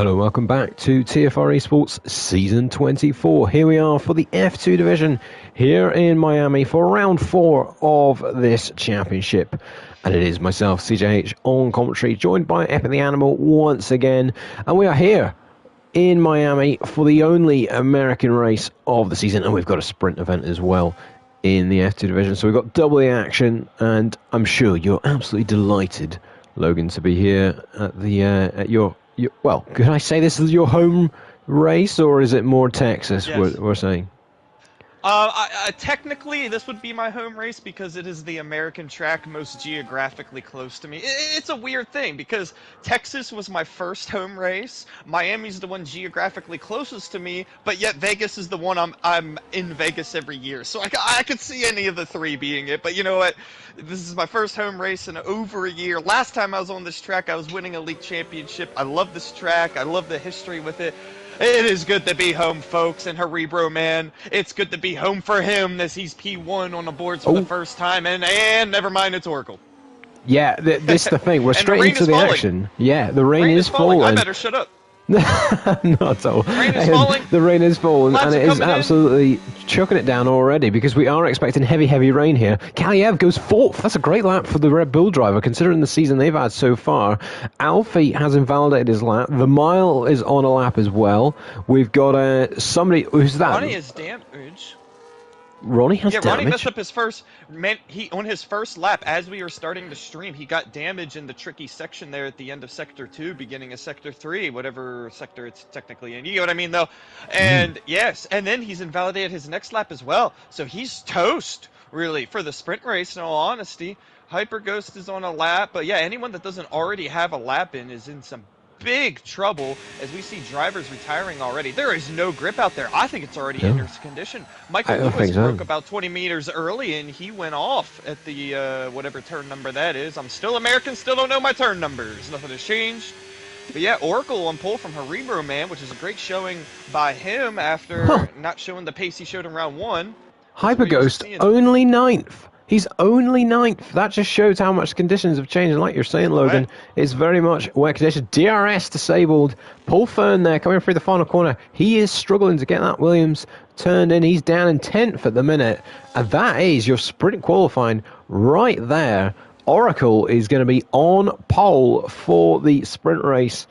Hello, welcome back to TFR eSports Season 24. Here we are for the F2 division here in Miami for round 4 of this championship. And it is myself, CJH, on commentary, joined by Epic the Animal once again. And we are here in Miami for the only American race of the season. And we've got a sprint event as well in the F2 division. So we've got double the action, and I'm sure you're absolutely delighted, Logan, to be here at the at your well, could I say this is your home race, or is it more Texas? Yes. We're saying. Technically, this would be my home race because it is the American track most geographically close to me. It's a weird thing because Texas was my first home race. Miami's the one geographically closest to me, but yet Vegas is the one I'm in Vegas every year. So I could see any of the three being it. But you know what? This is my first home race in over a year. Last time I was on this track, I was winning a league championship. I love this track. I love the history with it. It is good to be home, folks, and Haribro, man. It's good to be home for him as he's P1 on the boards for the first time, and never mind, it's Oracle. Yeah, this is the thing. We're straight rain into is the falling. action. Yeah, the rain Rain is is falling. I falling. better shut up. Not at all. Rain is falling. The rain is falling, Clouds and it are is coming in. absolutely chucking it down already because we are expecting heavy rain here. Kaliev goes 4th. That's a great lap for the Red Bull driver, considering the season they've had so far. Alfie has invalidated his lap. The Mile is on a lap as well. We've got somebody. Who's that? Ronnie is damage. Ronnie has damage? Ronnie messed up his first. On his first lap, as we were starting to stream, he got damage in the tricky section there at the end of Sector 2, beginning of Sector 3, whatever sector it's technically in. You know what I mean, though? And yes, and then he's invalidated his next lap as well. So he's toast, really, for the sprint race, in all honesty. Hyper Ghost is on a lap, but yeah, anyone that doesn't already have a lap in is in some big trouble as we see drivers retiring already. There is no grip out there. I think it's already in condition. Michael Lewis broke about 20 meters early and he went off at the whatever turn number that is. I'm still American, still don't know my turn numbers. Nothing has changed. But yeah, Oracle on pole from Haribro, man, which is a great showing by him after not showing the pace he showed in round 1. Hyper Ghost only 9th. He's only 9th. That just shows how much conditions have changed. And like you're saying, Logan, it's very much wet conditions. DRS disabled. Paul Fern there coming through the final corner. He is struggling to get that Williams turned in. He's down in 10th at the minute. And that is your sprint qualifying right there. Oracle is going to be on pole for the sprint race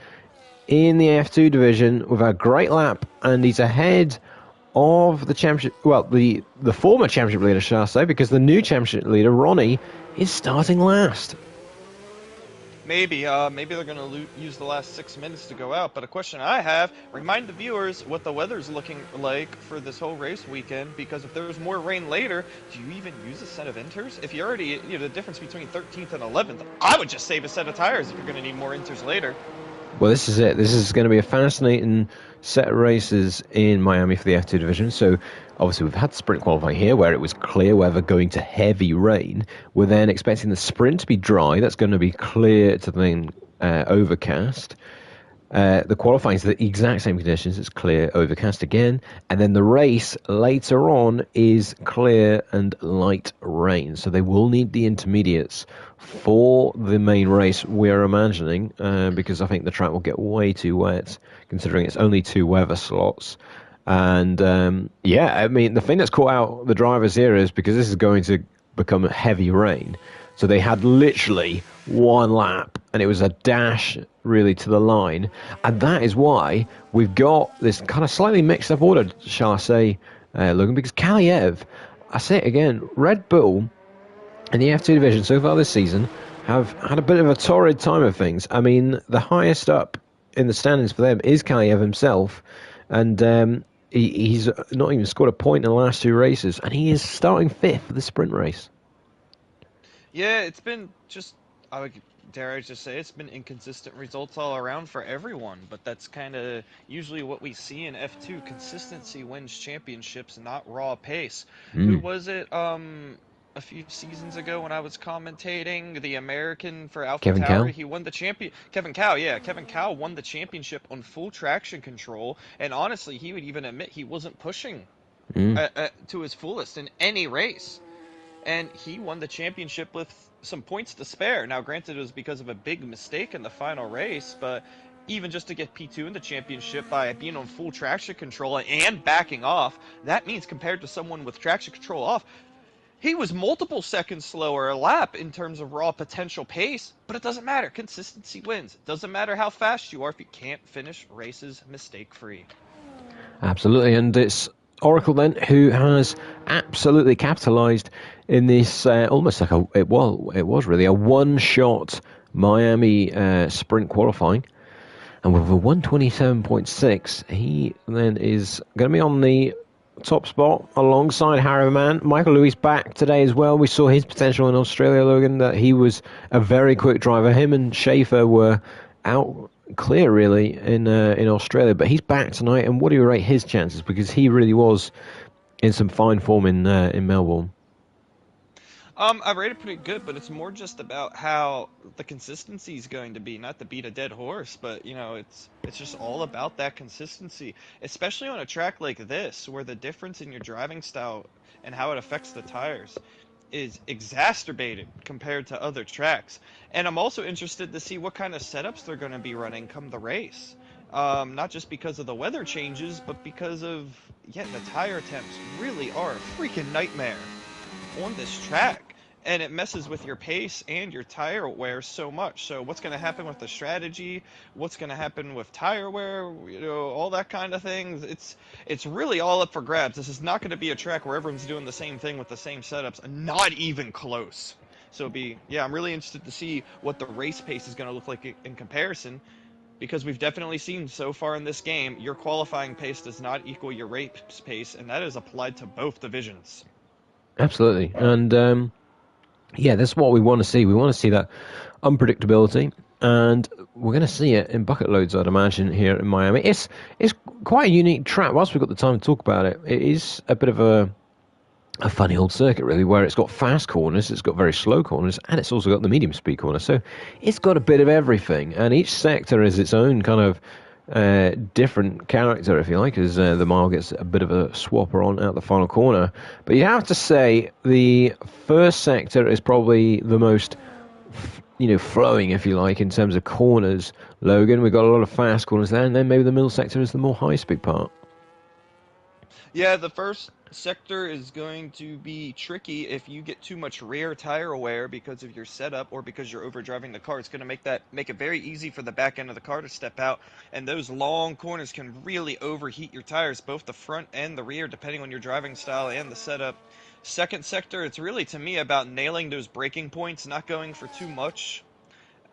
in the F2 division with a great lap. And he's ahead of the championship, well, the former championship leader, shall I say, because the new championship leader, Ronnie, is starting last. Maybe they're going to use the last 6 minutes to go out. But a question I have, remind the viewers what the weather's looking like for this whole race weekend, because if there's more rain later, do you even use a set of inters? If you already, the difference between 13th and 11th, I would just save a set of tires if you're going to need more inters later. Well, this is it. This is going to be a fascinating set of races in Miami for the F2 division. So, obviously, we've had sprint qualifying here where it was clear weather going to heavy rain. We're then expecting the sprint to be dry. That's going to be clear to then overcast. The qualifying is the exact same conditions. It's clear, overcast again. And then the race later on is clear and light rain. So they will need the intermediates for the main race, we're imagining, because I think the track will get way too wet, considering it's only 2 weather slots. And, yeah, I mean, the thing that's caught out the drivers here is because this is going to become heavy rain. So they had literally 1 lap, and it was a dash, really, to the line. And that is why we've got this kind of slightly mixed-up order, shall I say, Logan, because Kaliev, I say it again, Red Bull in the F2 division so far this season have had a bit of a torrid time of things. I mean, the highest up in the standings for them is Kaliev himself, and he's not even scored a point in the last 2 races, and he is starting 5th for the sprint race. Yeah, it's been just, dare I just say, it's been inconsistent results all around for everyone, but that's kind of usually what we see in F2. Consistency wins championships, not raw pace. Who was it a few seasons ago when I was commentating? The American for Alpha Tower, he won the champion. Kevin Cow won the championship on full traction control, and honestly, he would even admit he wasn't pushing to his fullest in any race. And he won the championship with some points to spare. Now, granted, it was because of a big mistake in the final race, but even just to get P2 in the championship by being on full traction control and backing off. That means compared to someone with traction control off, he was multiple seconds slower a lap in terms of raw potential pace, but it doesn't matter. Consistency wins. It doesn't matter how fast you are if you can't finish races mistake-free. Absolutely, and it's Oracle then who has absolutely capitalized in this almost like it was really a one-shot Miami sprint qualifying. And with a 127.6, he then is going to be on the top spot alongside Harriman. Michael Lewis back today as well. We saw his potential in Australia, Logan, that he was a very quick driver. Him and Schaefer were out clear, really, in Australia. But he's back tonight. And what do you rate his chances? Because he really was in some fine form in Melbourne. I rate it pretty good, but it's more just about how the consistency is going to be, not to beat a dead horse, but it's just all about that consistency, especially on a track like this, where the difference in your driving style and how it affects the tires is exacerbated compared to other tracks. And I'm also interested to see what kind of setups they're going to be running come the race. Not just because of the weather changes, but because of, yeah, the tire temps really are a freaking nightmare on this track, and it messes with your pace and your tire wear so much. So what's going to happen with the strategy, what's going to happen with tire wear, all that kind of things, it's really all up for grabs. This is not going to be a track where everyone's doing the same thing with the same setups, not even close. So I'm really interested to see what the race pace is going to look like in comparison, because we've definitely seen so far in this game your qualifying pace does not equal your race pace, and that is applied to both divisions. Absolutely. And yeah, that's what we want to see. We want to see that unpredictability, and we're going to see it in bucket loads, I'd imagine, here in Miami. It's quite a unique track. Whilst we've got the time to talk about it, it is a bit of a funny old circuit, really, where it's got fast corners, it's got very slow corners, and it's also got the medium speed corner. So it's got a bit of everything, and each sector is its own kind of different character, if you like, as the mile gets a bit of a swapper on out the final corner. But you have to say the first sector is probably the most, flowing, if you like, in terms of corners. Logan, we've got a lot of fast corners there, and then maybe the middle sector is the more high-speed part. Yeah, the first sector is going to be tricky if you get too much rear tire wear because of your setup or because you're overdriving the car. It's going to make it very easy for the back end of the car to step out, and those long corners can really overheat your tires, both the front and the rear, depending on your driving style and the setup. Second sector, it's really to me about nailing those braking points, not going for too much,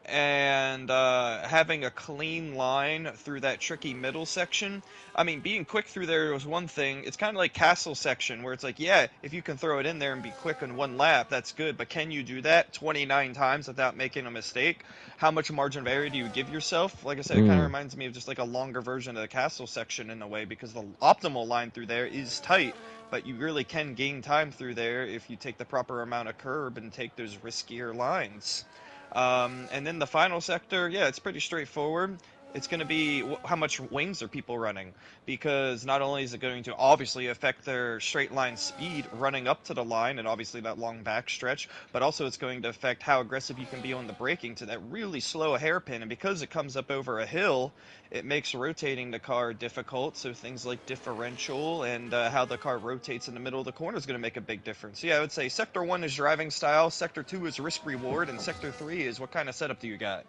and having a clean line through that tricky middle section. I mean, being quick through there was one thing. It's kind of like castle section, where it's like, yeah, if you can throw it in there and be quick in one lap, that's good. But can you do that 29 times without making a mistake? How much margin of error do you give yourself? Like I said, it kind of reminds me of just like a longer version of the castle section in a way, because the optimal line through there is tight, but you really can gain time through there if you take the proper amount of curb and take those riskier lines. And then the final sector, yeah, it's pretty straightforward. It's going to be how much wings are people running, because not only is it going to obviously affect their straight line speed running up to the line and obviously that long back stretch, but also it's going to affect how aggressive you can be on the braking to that really slow hairpin. And because it comes up over a hill, it makes rotating the car difficult. So things like differential and how the car rotates in the middle of the corner is going to make a big difference. So yeah, I would say Sector 1 is driving style, Sector 2 is risk reward, and Sector 3 is what kind of setup do you got?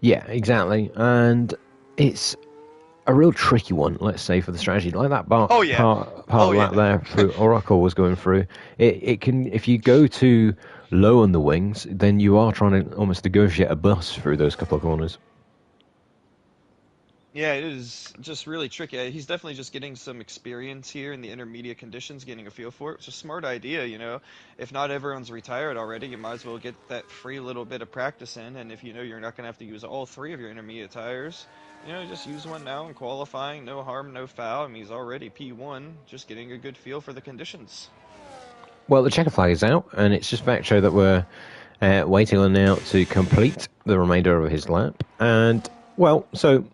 Yeah, exactly. And it's a real tricky one, let's say, for the strategy. Like that Oh yeah. part Oh of that yeah. there through Oracle was going through. It can, if you go too low on the wings, then you are trying to almost negotiate a bus through those couple of corners. Yeah, it is just really tricky. He's definitely just getting some experience here in the intermediate conditions, getting a feel for it. It's a smart idea, you know. If not everyone's retired already, you might as well get that free little bit of practice in. And if you know you're not going to have to use all three of your intermediate tires, just use one now in qualifying. No harm, no foul. I mean, he's already P1, just getting a good feel for the conditions. Well, the checker flag is out, and it's just Vectro that we're waiting on now to complete the remainder of his lap. And, well, so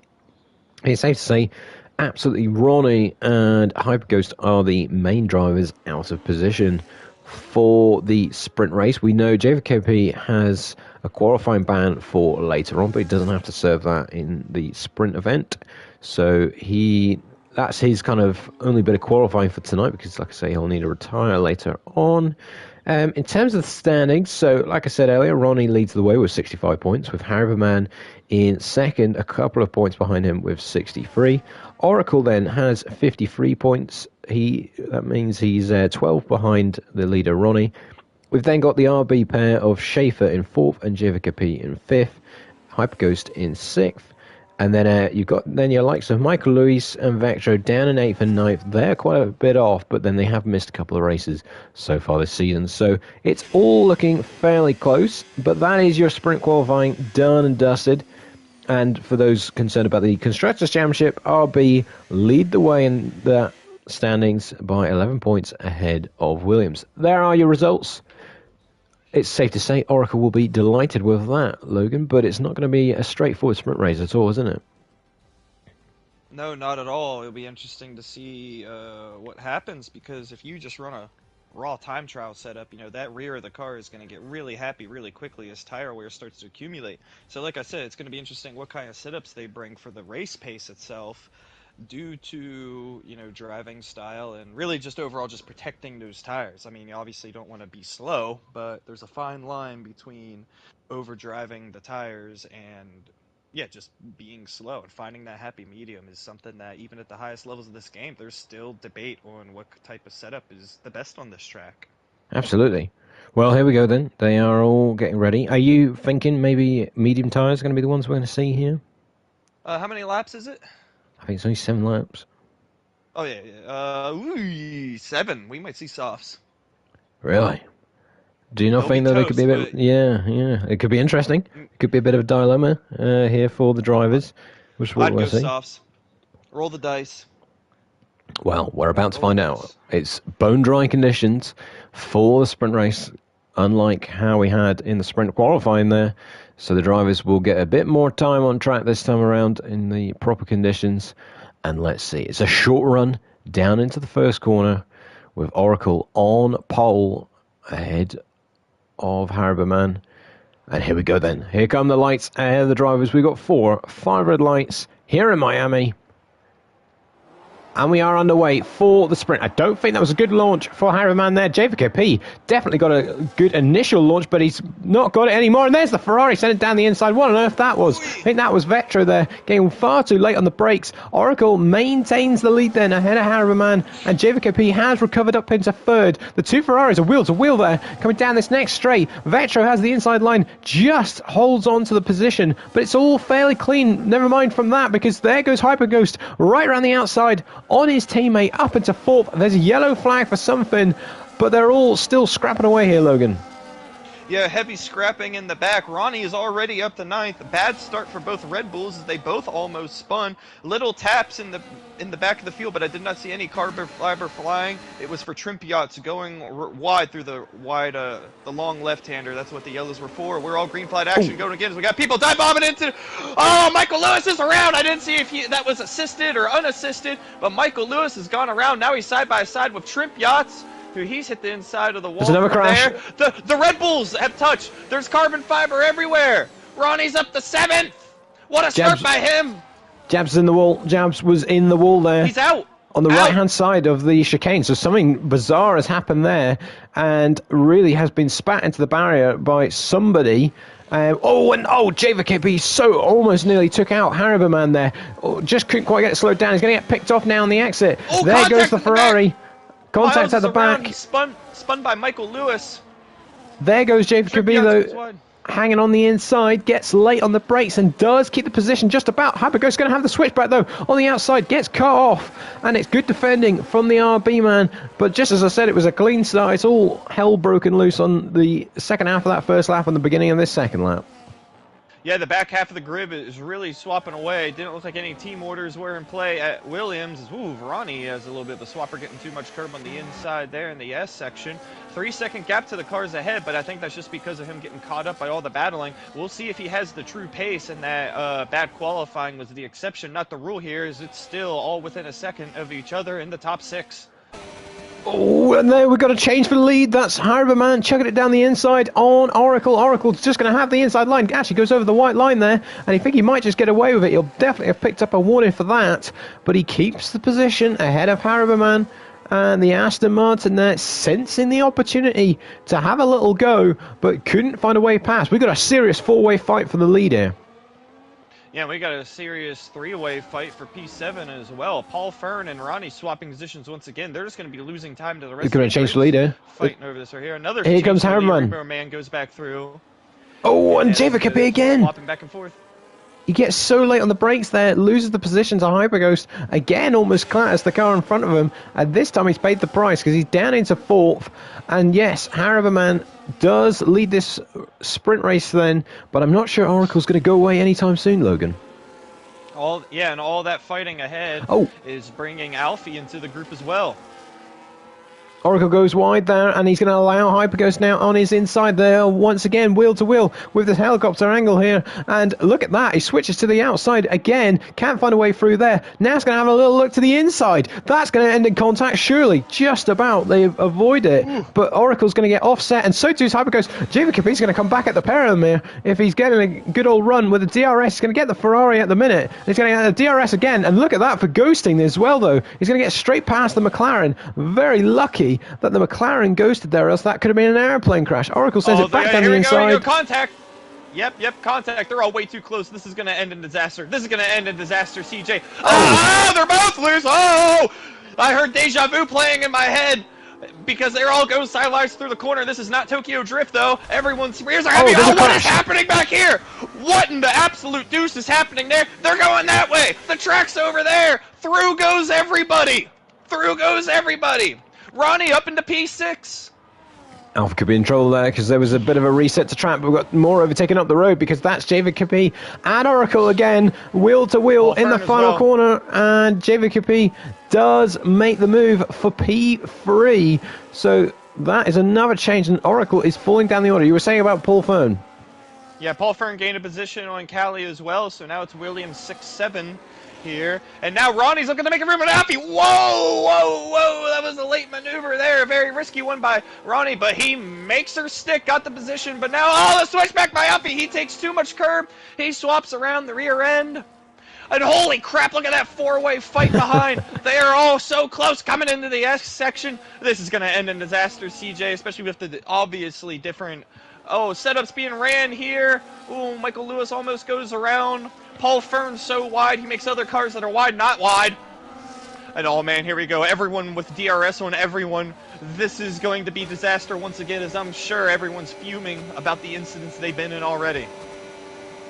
it's safe to say, absolutely Ronnie and Hyperghost are the main drivers out of position for the sprint race. We know JVKP has a qualifying ban for later on, but he doesn't have to serve that in the sprint event. So that's his kind of only bit of qualifying for tonight, because like I say, he'll need to retire later on. In terms of the standings, so like I said earlier, Ronnie leads the way with 65 points, with Hariberman in second, a couple of points behind him with 63. Oracle then has 53 points. That means he's 12 behind the leader Ronnie. We've then got the RB pair of Schaefer in fourth and Jivica P in fifth, Hyperghost in sixth. And then you've got your likes of Michael Lewis and Vectro down in 8th and 9th. They're quite a bit off, but then they have missed a couple of races so far this season. So it's all looking fairly close, but that is your sprint qualifying done and dusted. And for those concerned about the Constructors' Championship, RB lead the way in the standings by 11 points ahead of Williams. There are your results. It's safe to say Oracle will be delighted with that, Logan, but it's not going to be a straightforward sprint race at all, isn't it? No, not at all. It'll be interesting to see what happens, because if you just run a raw time trial setup, that rear of the car is going to get really happy really quickly as tire wear starts to accumulate. So like I said, it's going to be interesting what kind of setups they bring for the race pace itself, due to driving style and really just overall just protecting those tires. I mean, you obviously don't want to be slow, but there's a fine line between overdriving the tires and just being slow, and finding that happy medium is something that even at the highest levels of this game, there's still debate on what type of setup is the best on this track. Absolutely. Well, here we go then. They are all getting ready. Are you thinking maybe medium tires are going to be the ones we're going to see here? How many laps is it? I think it's only 7 laps. Oh yeah. 7. We might see softs. Really? Do you not They'll think be that it could be a bit? toast, Yeah. It could be interesting. It could be a bit of a dilemma here for the drivers. Which I'd we'll go see. softs. Roll the dice. Well, we're about to find out. It's bone dry conditions for the sprint race, unlike how we had in the sprint qualifying there. So the drivers will get a bit more time on track this time around in the proper conditions. And let's see, it's a short run down into the first corner with Oracle on pole ahead of Hariberman. And here we go then. Here come the lights ahead of the drivers. We've got 5 red lights here in Miami. And we are underway for the sprint. I don't think that was a good launch for Hariberman there. JVKP definitely got a good initial launch, but he's not got it anymore. And there's the Ferrari sent it down the inside. What on earth that was? I think that was Vectro there, getting far too late on the brakes. Oracle maintains the lead then ahead of Hariberman, and JVKP has recovered up into third. The 2 Ferraris are wheel to wheel there, coming down this next straight. Vectro has the inside line, just holds on to the position, but it's all fairly clean. Never mind from that, because there goes Hyperghost right around the outside on his teammate up into fourth. There's a yellow flag for something, but they're all still scrapping away here, Logan. Yeah, heavy scrapping in the back. Ronnie is already up to 9th. Bad start for both Red Bulls as they both almost spun. Little taps in the back of the field, but I did not see any carbon fiber flying. It was for Trimpiats going wide through the long left-hander. That's what the yellows were for. We're all green flag action going again. We got people dive bombing into. Oh, Michael Lewis is around. I didn't see if that was assisted or unassisted, but Michael Lewis has gone around. Now he's side by side with Trimpiats. He's hit the inside of the wall. There's another crash. There. The Red Bulls have touched. There's carbon fiber everywhere. Ronnie's up to 7th. What a start by him. Jabs in the wall. Jabs was in the wall there. He's out. On the right-hand side of the chicane. So something bizarre has happened there and really has been spat into the barrier by somebody. JVKP so almost nearly took out Hariberman there. Just couldn't quite get it slowed down. He's going to get picked off now on the exit. There goes the Ferrari. Contact at the back. Spun by Michael Lewis. There goes JVKP though, hanging on the inside, gets late on the brakes and does keep the position just about. Hyperghost going to have the switchback though on the outside, gets cut off, and it's good defending from the RB man. But just as I said, it was a clean start. It's all hell broken loose on the second half of that first lap and the beginning of this second lap. Yeah, the back half of the grid is really swapping away. It didn't look like any team orders were in play at Williams. Ooh, Ronnie has a little bit of a swapper, getting too much curb on the inside there in the S section. 3-second gap to the cars ahead, but I think that's just because of him getting caught up by all the battling. We'll see if he has the true pace, and that bad qualifying was the exception, not the rule here, as it's still all within a second of each other in the top 6. Oh, and there we've got a change for the lead. That's Hariberman chucking it down the inside on Oracle. Oracle's just going to have the inside line. Actually goes over the white line there, and he think he might just get away with it. He'll definitely have picked up a warning for that, but he keeps the position ahead of Hariberman. And the Aston Martin there sensing the opportunity to have a little go, but couldn't find a way past. We've got a serious four-way fight for the lead here. Yeah, we got a serious three-way fight for P7 as well. Paul Fern and Ronnie swapping positions once again. They're just going to be losing time to the rest of the going to change the leader. Fighting over this right here. Another here comes Harriman. Man goes back through. Oh, and Javid Kapi again. Swapping back and forth. He gets so late on the brakes there, loses the position to Hyperghost. Again, almost clatters the car in front of him. And this time he's paid the price because he's down into fourth. And yes, Hariberman does lead this sprint race then, but I'm not sure Oracle's going to go away anytime soon, Logan. And all that fighting ahead is bringing Alfie into the group as well. Oracle goes wide there, and he's going to allow Hyperghost now on his inside there, once again, wheel to wheel with the helicopter angle here. And look at that, he switches to the outside again, can't find a way through there. Now it's going to have a little look to the inside. That's going to end in contact, surely. Just about, they avoid it. But Oracle's going to get offset, and so too is Hyperghost. Javid Kapi's going to come back at the pair of them here. If he's getting a good old run with the DRS, he's going to get the Ferrari at the minute. He's going to get the DRS again, and look at that for ghosting as well, though. He's going to get straight past the McLaren. Very lucky that the McLaren ghosted there, else that could have been an airplane crash. Oracle sends it back down the inside. Here we go, contact. Yep, contact. They're all way too close. This is going to end in disaster. CJ. Oh, they're both loose. Oh, I heard Deja Vu playing in my head because they're all going sideways through the corner. This is not Tokyo Drift, though. Everyone's rears are heavy. Oh, what is happening back here? What in the absolute deuce is happening there? They're going that way. The track's over there. Through goes everybody. Ronnie up into P6. Alpha could be in trouble there because there was a bit of a reset to track, but we've got more overtaken up the road because that's Javid Kapi and Oracle again, wheel to wheel in the final corner, and Javid Kapi does make the move for P3. So that is another change, and Oracle is falling down the order. You were saying about Paul Fern. Yeah, Paul Fern gained a position on Cali as well, so now it's Williams 6-7. Here, and now Ronnie's looking to make a room in Alfie. Whoa, that was a late maneuver there, a very risky one by Ronnie, but he makes her stick, got the position, but now, the switchback by Alfie, he takes too much curb, he swaps around the rear end, and holy crap, look at that four-way fight behind. They are all so close, coming into the S section. This is going to end in disaster, CJ, especially with the obviously different, setups being ran here. Ooh, Michael Lewis almost goes around. Paul Fern's so wide, he makes other cars that are wide not wide. And oh man, here we go. Everyone with DRS on everyone. This is going to be disaster once again, as I'm sure everyone's fuming about the incidents they've been in already.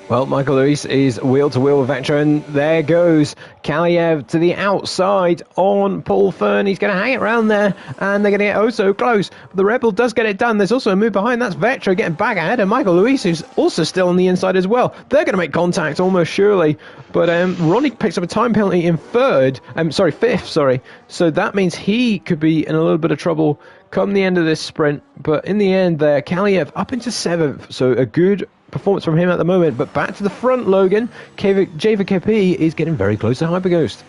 Well, Michael Lewis is wheel-to-wheel with Vector, and there goes Kaliev to the outside on Paul Fern. He's going to hang it around there, and they're going to get oh so close. The Red Bull does get it done. There's also a move behind. That's Vector getting back ahead, and Michael Lewis is also still on the inside as well. They're going to make contact almost surely, but Ronnie picks up a time penalty in fifth. So that means he could be in a little bit of trouble come the end of this sprint. But in the end there, Kaliev up into 7th, so a good performance from him at the moment. But back to the front, Logan. Javid Kapi is getting very close to Hyperghost.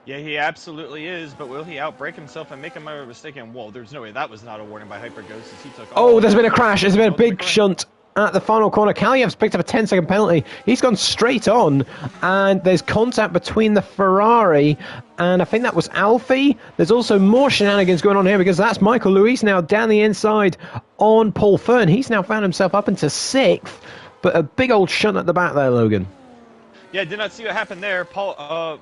Yeah, he absolutely is, but will he outbreak himself and make a mistake? And whoa, there's no way that was not a warning by Hyperghost as he took there's been a crash. There's been a big shunt at the final corner. Kaliev's picked up a 10-second penalty. He's gone straight on, and there's contact between the Ferrari and I think that was Alfie. There's also more shenanigans going on here because that's Michael Lewis now down the inside on Paul Fern. He's now found himself up into 6th, but a big old shunt at the back there, Logan. Yeah, did not see what happened there. Paul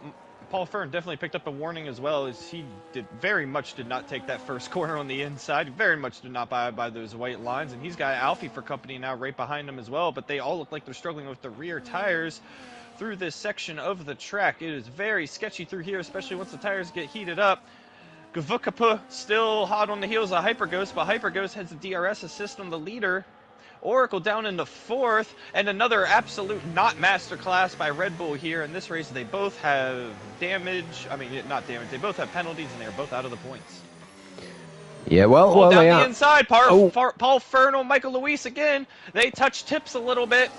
Fern definitely picked up a warning as well, as he very much did not take that first corner on the inside. Very much did not abide by those white lines, and he's got Alfie for company now right behind him as well, but they all look like they're struggling with the rear tires through this section of the track. It is very sketchy through here, especially once the tires get heated up. Gavukapa still hot on the heels of Hyperghost, but Hyperghost has a DRS assist on the leader. Oracle down into 4th, and another absolute not masterclass by Red Bull here in this race. They both have not damage, they both have penalties, and they're both out of the points. Yeah, well, down they the are. inside, Paul Fern and Michael Lewis again. They touch tips a little bit,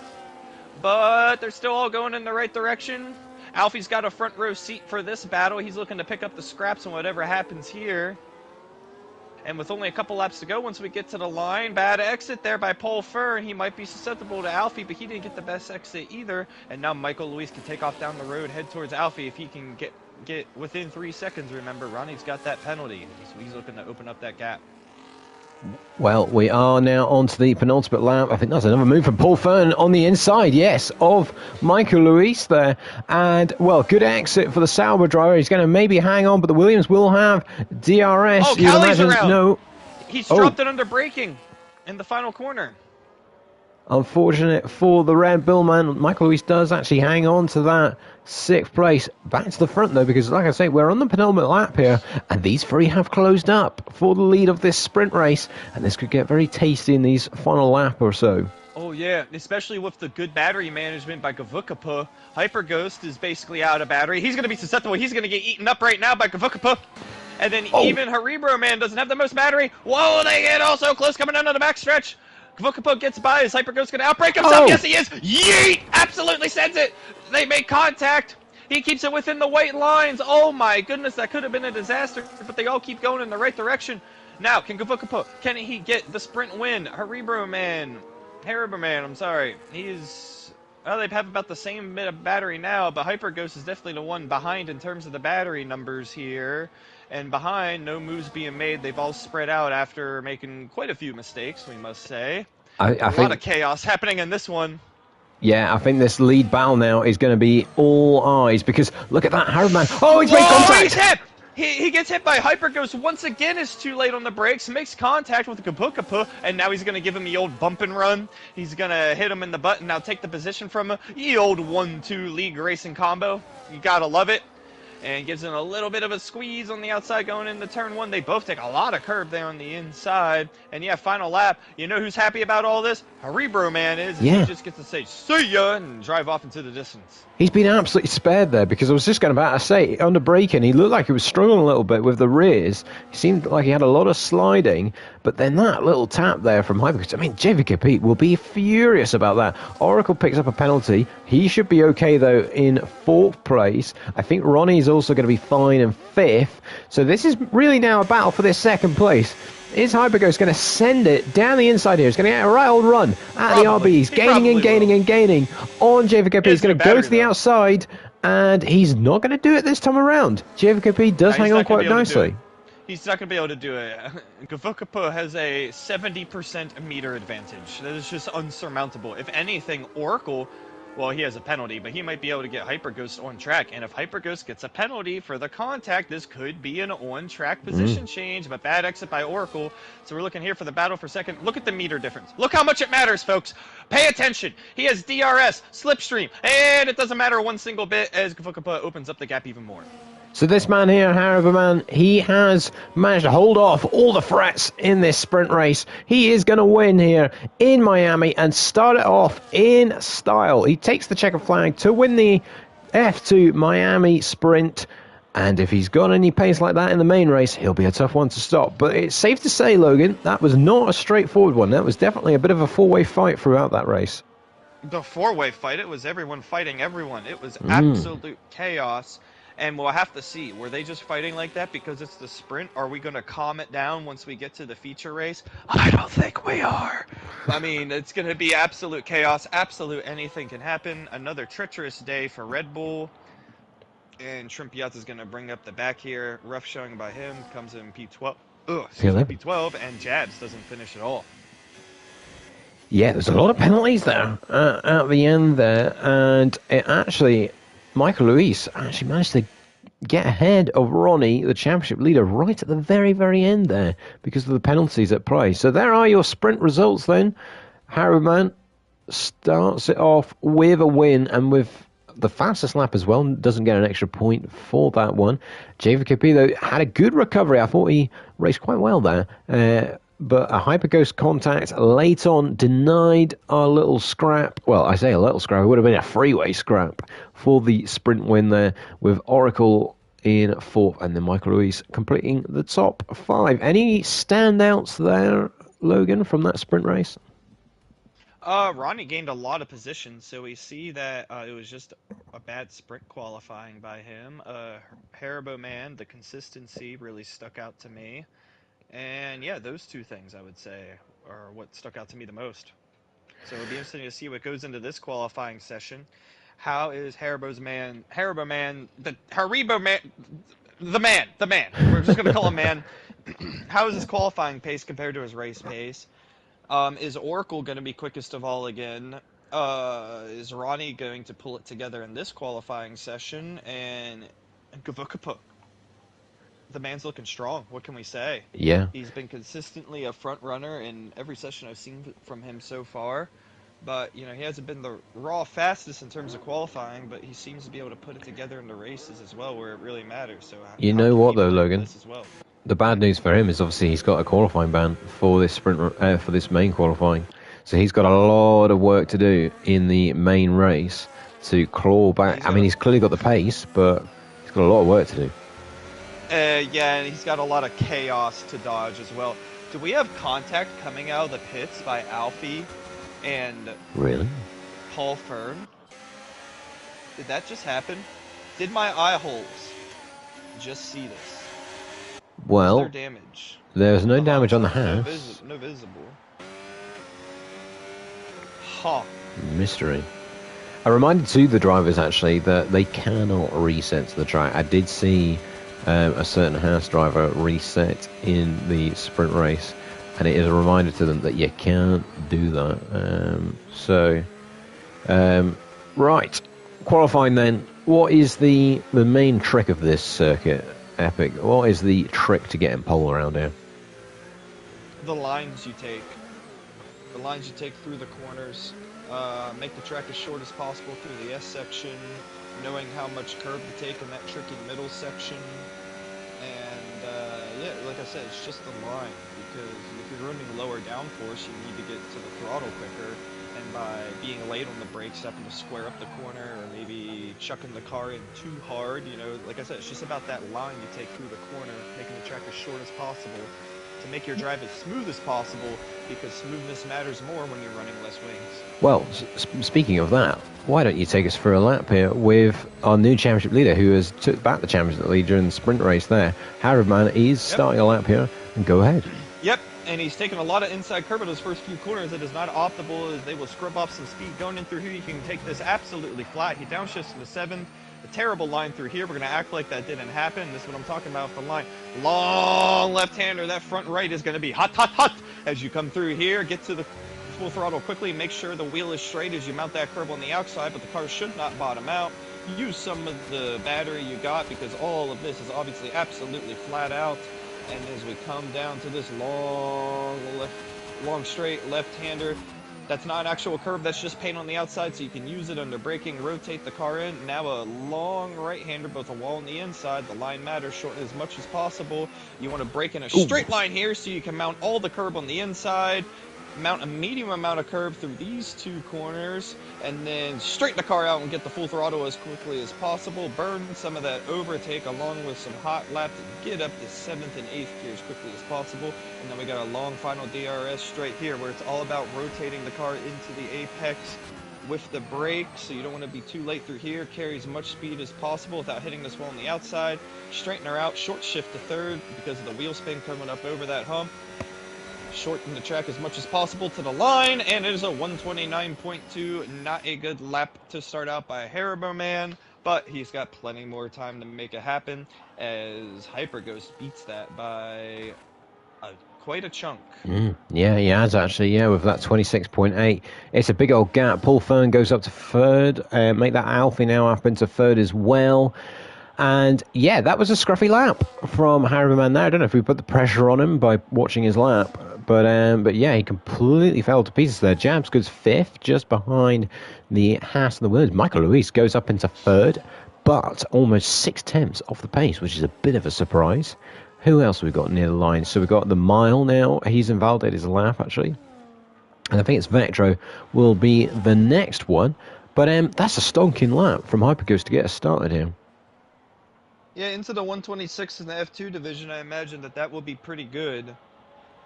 but they're still all going in the right direction. Alfie's got a front row seat for this battle. He's looking to pick up the scraps and whatever happens here. And with only a couple laps to go, once we get to the line, bad exit there by Paul Fur, and he might be susceptible to Alfie, but he didn't get the best exit either. And now Michael Luis can take off down the road, head towards Alfie if he can get within 3 seconds. Remember, Ronnie's got that penalty, so he's looking to open up that gap. Well, we are now on to the penultimate lap. I think that's another move from Paul Fern on the inside, yes, of Michael Luis there. And, well, good exit for the Sauber driver. He's going to maybe hang on, but the Williams will have DRS. Oh, Kelly's around. No. He's dropped it under braking in the final corner. Unfortunate for the Red Bull man. Michael Luis does actually hang on to that 6th place. Back to the front, though, because, like I say, we're on the penultimate lap here, and these three have closed up for the lead of this sprint race, and this could get very tasty in these final lap or so. Oh, yeah, especially with the good battery management by Gavukapa. Hyper Ghost is basically out of battery. He's going to be susceptible. He's going to get eaten up right now by Gavukapa. And then even Haribro Man doesn't have the most battery. Whoa, they get also close coming down to the backstretch. Gavukapa gets by. Is Hyper Ghost going to outbreak himself? Yes, he is. Yeet! Absolutely sends it. They make contact. He keeps it within the white lines. Oh, my goodness, that could have been a disaster, but they all keep going in the right direction. Now, can Gavukapa, can he get the sprint win? Haribro Man, I'm sorry. He's... Well, they have about the same bit of battery now, but Hyper Ghost is definitely the one behind in terms of the battery numbers here. And behind, no moves being made. They've all spread out after making quite a few mistakes, we must say. A lot of chaos happening in this one. Yeah, I think this lead battle now is going to be all eyes, because look at that, Harriman. Oh, he's made contact! He's hit! He gets hit by Hyper Ghost once again, is too late on the brakes, makes contact with Gavukapa, and now he's going to give him the old bump and run. He's going to hit him in the butt and now take the position from him. The old 1-2 league racing combo. You got to love it. And gives him a little bit of a squeeze on the outside going into turn 1. They both take a lot of curb there on the inside. And yeah, final lap. You know who's happy about all this? Haribro Man is. And he just gets to say, see ya, and drive off into the distance. He's been absolutely spared there, because I was just going to say, under braking, he looked like he was struggling a little bit with the rears. He seemed like he had a lot of sliding, but then that little tap there from Hypercoast, I mean, JVK Pete will be furious about that. Oracle picks up a penalty. He should be okay, though, in 4th place. I think Ronnie's also going to be fine in 5th. So this is really now a battle for this 2nd place. Is Hyperghost going to send it down the inside here? He's going to get a right old run at the RB. He's gaining and gaining and gaining on JVKP. He's going to go to the outside, and he's not going to do it this time around. JVKP does hang on quite nicely. He's not going to be able to do it. Gavukapa has a 70% meter advantage. That is just unsurmountable. If anything, Oracle... Well, he has a penalty, but he might be able to get Hyper Ghost on track. And if Hyper Ghost gets a penalty for the contact, this could be an on-track position change, but bad exit by Oracle. So we're looking here for the battle for second. Look at the meter difference. Look how much it matters, folks. Pay attention. He has DRS, Slipstream, and it doesn't matter one single bit as Gavukapa opens up the gap even more. So this man here, Harabaman, he has managed to hold off all the threats in this sprint race. He is going to win here in Miami and start it off in style. He takes the checkered flag to win the F2 Miami sprint. And if he's got any pace like that in the main race, he'll be a tough one to stop. But it's safe to say, Logan, that was not a straightforward one. That was definitely a bit of a four-way fight throughout that race. The four-way fight, it was everyone fighting everyone. It was absolute chaos. And we'll have to see, were they just fighting like that because it's the sprint? Are we going to calm it down once we get to the feature race? I don't think we are. I mean, it's going to be absolute chaos. Absolute anything can happen. Another treacherous day for Red Bull. And Shrimp Yachts is going to bring up the back here. Rough showing by him. Comes in P12. P12. And Jabs doesn't finish at all. Yeah, there's a lot of penalties there at the end there. And it actually... Michael Luis actually managed to get ahead of Ronnie, the championship leader, right at the very, very end there because of the penalties at play. So there are your sprint results then. Harriman starts it off with a win and with the fastest lap as well. Doesn't get an extra point for that one. JVKP, though, had a good recovery. I thought he raced quite well there. But a Hyperghost contact late on denied our little scrap. Well, I say a little scrap. It would have been a freeway scrap for the sprint win there with Oracle in fourth and then Michael Luis completing the top five. Any standouts there, Logan, from that sprint race? Ronnie gained a lot of positions, so we see that it was just a bad sprint qualifying by him. Haribo Man, the consistency really stuck out to me. And yeah, those two things I would say are what stuck out to me the most. So it'll be interesting to see what goes into this qualifying session. How is Haribo Man, the Haribo Man, the man. We're just gonna call him man. How is his qualifying pace compared to his race pace? Is Oracle going to be quickest of all again? Is Ronnie going to pull it together in this qualifying session? And Gavukapa, the man's looking strong. What can we say? Yeah. He's been consistently a front runner in every session I've seen from him so far. But, you know, he hasn't been the raw fastest in terms of qualifying, but he seems to be able to put it together in the races as well where it really matters. So You how know can what he though, play into Logan? this as well? The bad news for him is obviously he's got a qualifying ban for this for this main qualifying, so he's got a lot of work to do in the main race to claw Yeah, back. I mean, he's clearly got the pace, but he's got a lot of work to do. Yeah, and he's got a lot of chaos to dodge as well. Do we have contact coming out of the pits by Alfie and Really? Paul Fern? Did that just happen? Did my eye holes just see this? Was there Well, damage there's on no the damage on the Honda? house. No visible. Huh. Mystery. I reminded to the drivers actually that they cannot reset the track. I did see a certain house driver reset in the sprint race, and it is a reminder to them that you can't do that. Right, qualifying then. What is the main trick of this circuit, Epic? What is the trick to getting pole around here? The lines you take. The lines you take through the corners. Make the track as short as possible through the S section. Knowing how much curve to take in that tricky middle section. And yeah, like I said, it's just the line, because if you're running lower downforce, you need to get to the throttle quicker, and by being late on the brakes, having to square up the corner, or maybe chucking the car in too hard, you know, like I said, it's just about that line you take through the corner, making the track as short as possible to make your drive as smooth as possible, because smoothness matters more when you're running less wings. Well, speaking of that, why don't you take us for a lap here with our new championship leader who has took back the championship lead during the sprint race there. Harrodman is starting a lap here, and go ahead. Yep, and he's taking a lot of inside curve in those first few corners. It is not optimal, as they will scrub off some speed going in through here. You can take this absolutely flat. He downshifts to the 7th. A terrible line through here. We're going to act like that didn't happen. This is what I'm talking about with the line. Long left-hander. That front right is going to be hot, hot, hot as you come through here. Get to the full throttle quickly. Make sure the wheel is straight as you mount that curve on the outside, but the car should not bottom out. Use some of the battery you got, because all of this is obviously absolutely flat out. And as we come down to this long straight left-hander, that's not an actual curve, that's just paint on the outside, so you can use it under braking, rotate the car in. Now a long right-hander, both a wall and the inside. The line matters, shorten as much as possible. You want to brake in a straight line here so you can mount all the curb on the inside. Mount a medium amount of curve through these two corners, and then straighten the car out and get the full throttle as quickly as possible. Burn some of that overtake along with some hot lap to get up to 7th and 8th gear as quickly as possible. And then we got a long final DRS straight here, where it's all about rotating the car into the apex with the brake, so you don't want to be too late through here. Carry as much speed as possible without hitting this wall on the outside. Straighten her out, short shift to 3rd because of the wheel spin coming up over that hump. Shorten the track as much as possible to the line, and it is a 129.2. Not a good lap to start out by Haribo Man, but he's got plenty more time to make it happen, as Hyper Ghost beats that by quite a chunk. Yeah, he has actually, yeah, with that 26.8. It's a big old gap. Paul Fern goes up to 3rd. Make that Alfie now up into 3rd as well. And yeah, that was a scruffy lap from Harriman there. I don't know if we put the pressure on him by watching his lap, but yeah, he completely fell to pieces there. Jabs goes 5th, just behind the Haas and the Words. Michael Luis goes up into 3rd, but almost 6/10 off the pace, which is a bit of a surprise. Who else have we got near the line? So we've got the Mile now. He's invalidated his lap, actually. And I think it's Vectro will be the next one. But that's a stonking lap from Hyperghost to get us started here. Yeah, into the 126 in the F2 division, I imagine that will be pretty good.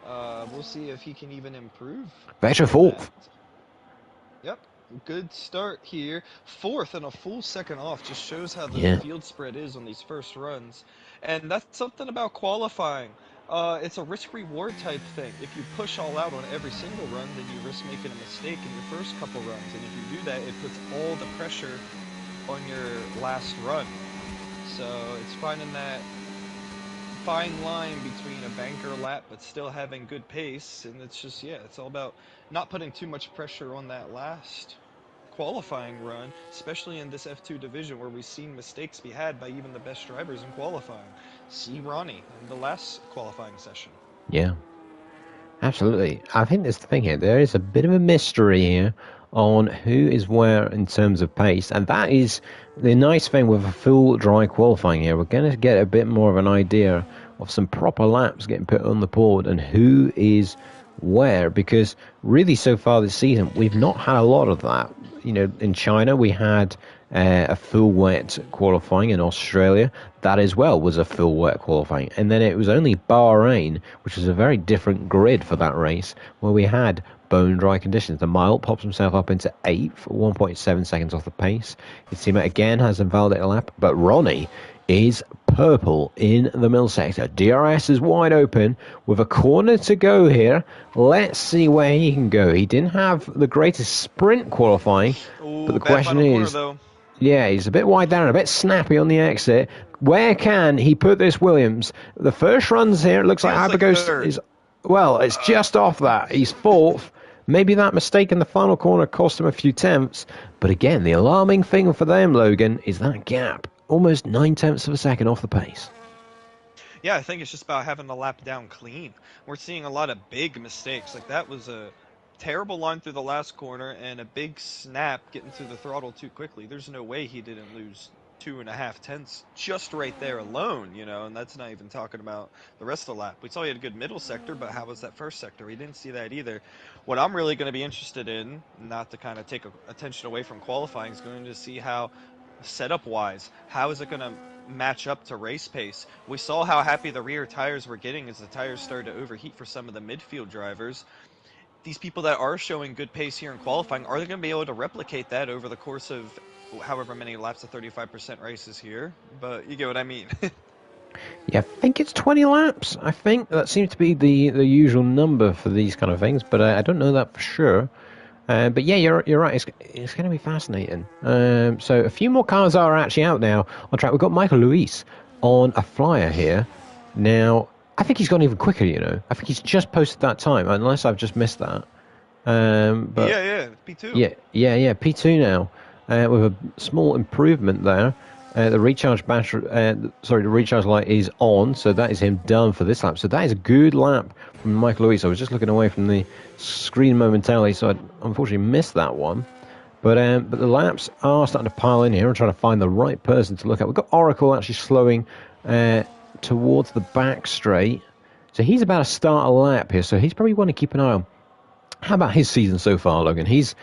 We'll see if he can even improve. Vectro 4th. Yep, good start here. 4th and a full second off just shows how the field spread is on these first runs. And that's something about qualifying. It's a risk-reward type thing. If you push all out on every single run, then you risk making a mistake in your first couple runs. And if you do that, it puts all the pressure on your last run. So it's finding that fine line between a banker lap but still having good pace. And it's just, yeah, it's all about not putting too much pressure on that last qualifying run, especially in this F2 division where we've seen mistakes be had by even the best drivers in qualifying. See Ronnie in the last qualifying session. Yeah. Absolutely. I think there's the thing here. There is a bit of a mystery here on who is where in terms of pace. And that is the nice thing with a full dry qualifying here. We're going to get a bit more of an idea of some proper laps getting put on the board and who is where. Because really so far this season, we've not had a lot of that. You know, in China, we had a full wet qualifying. In Australia, that as well was a full wet qualifying. And then it was only Bahrain, which was a very different grid for that race, where we had bone dry conditions. The Mile pops himself up into 8th, 1.7 seconds off the pace. His teammate again has invalidated a lap, but Ronnie is purple in the middle sector. DRS is wide open with a corner to go here. Let's see where he can go. He didn't have the greatest sprint qualifying, but Ooh, the bad question final corner is, though. yeah, he's a bit wide down, a bit snappy on the exit. Where can he put this Williams? The first runs here, it looks like Feels like Abagos third. is, well, it's just off that. He's 4th. Maybe that mistake in the final corner cost him a few tenths. But again, the alarming thing for them, Logan, is that gap. Almost 9 tenths of a second off the pace. Yeah, I think it's just about having the lap down clean. We're seeing a lot of big mistakes. Like that was a terrible line through the last corner and a big snap getting through the throttle too quickly. There's no way he didn't lose 2.5 tenths just right there alone, and that's not even talking about the rest of the lap. We saw he had a good middle sector, but how was that first sector? We didn't see that either. What I'm really going to be interested in, not to kind of take attention away from qualifying, is going to see how setup wise, how is it going to match up to race pace? We saw how happy the rear tires were getting as the tires started to overheat for some of the midfield drivers. These people that are showing good pace here in qualifying, are they going to be able to replicate that over the course of however many laps of 35% races here? But you get what I mean. Yeah, I think it's 20 laps. I think that seems to be the usual number for these kind of things, but I don't know that for sure. But yeah, you're right. It's going to be fascinating. So a few more cars are actually out now on track. We've got Michael Luis on a flyer here. Now, I think he's gone even quicker, I think he's just posted that time, unless I've just missed that. But Yeah, P2. yeah, P2 now, with a small improvement there. The recharge battery, the recharge light is on, so that is him done for this lap. So that is a good lap from Michael Lewis. I was just looking away from the screen momentarily, so I unfortunately missed that one. But the laps are starting to pile in here. I'm trying to find the right person to look at. We've got Oracle actually slowing towards the back straight, so he's about to start a lap here. So he's probably want to keep an eye on. How about his season so far, Logan? He's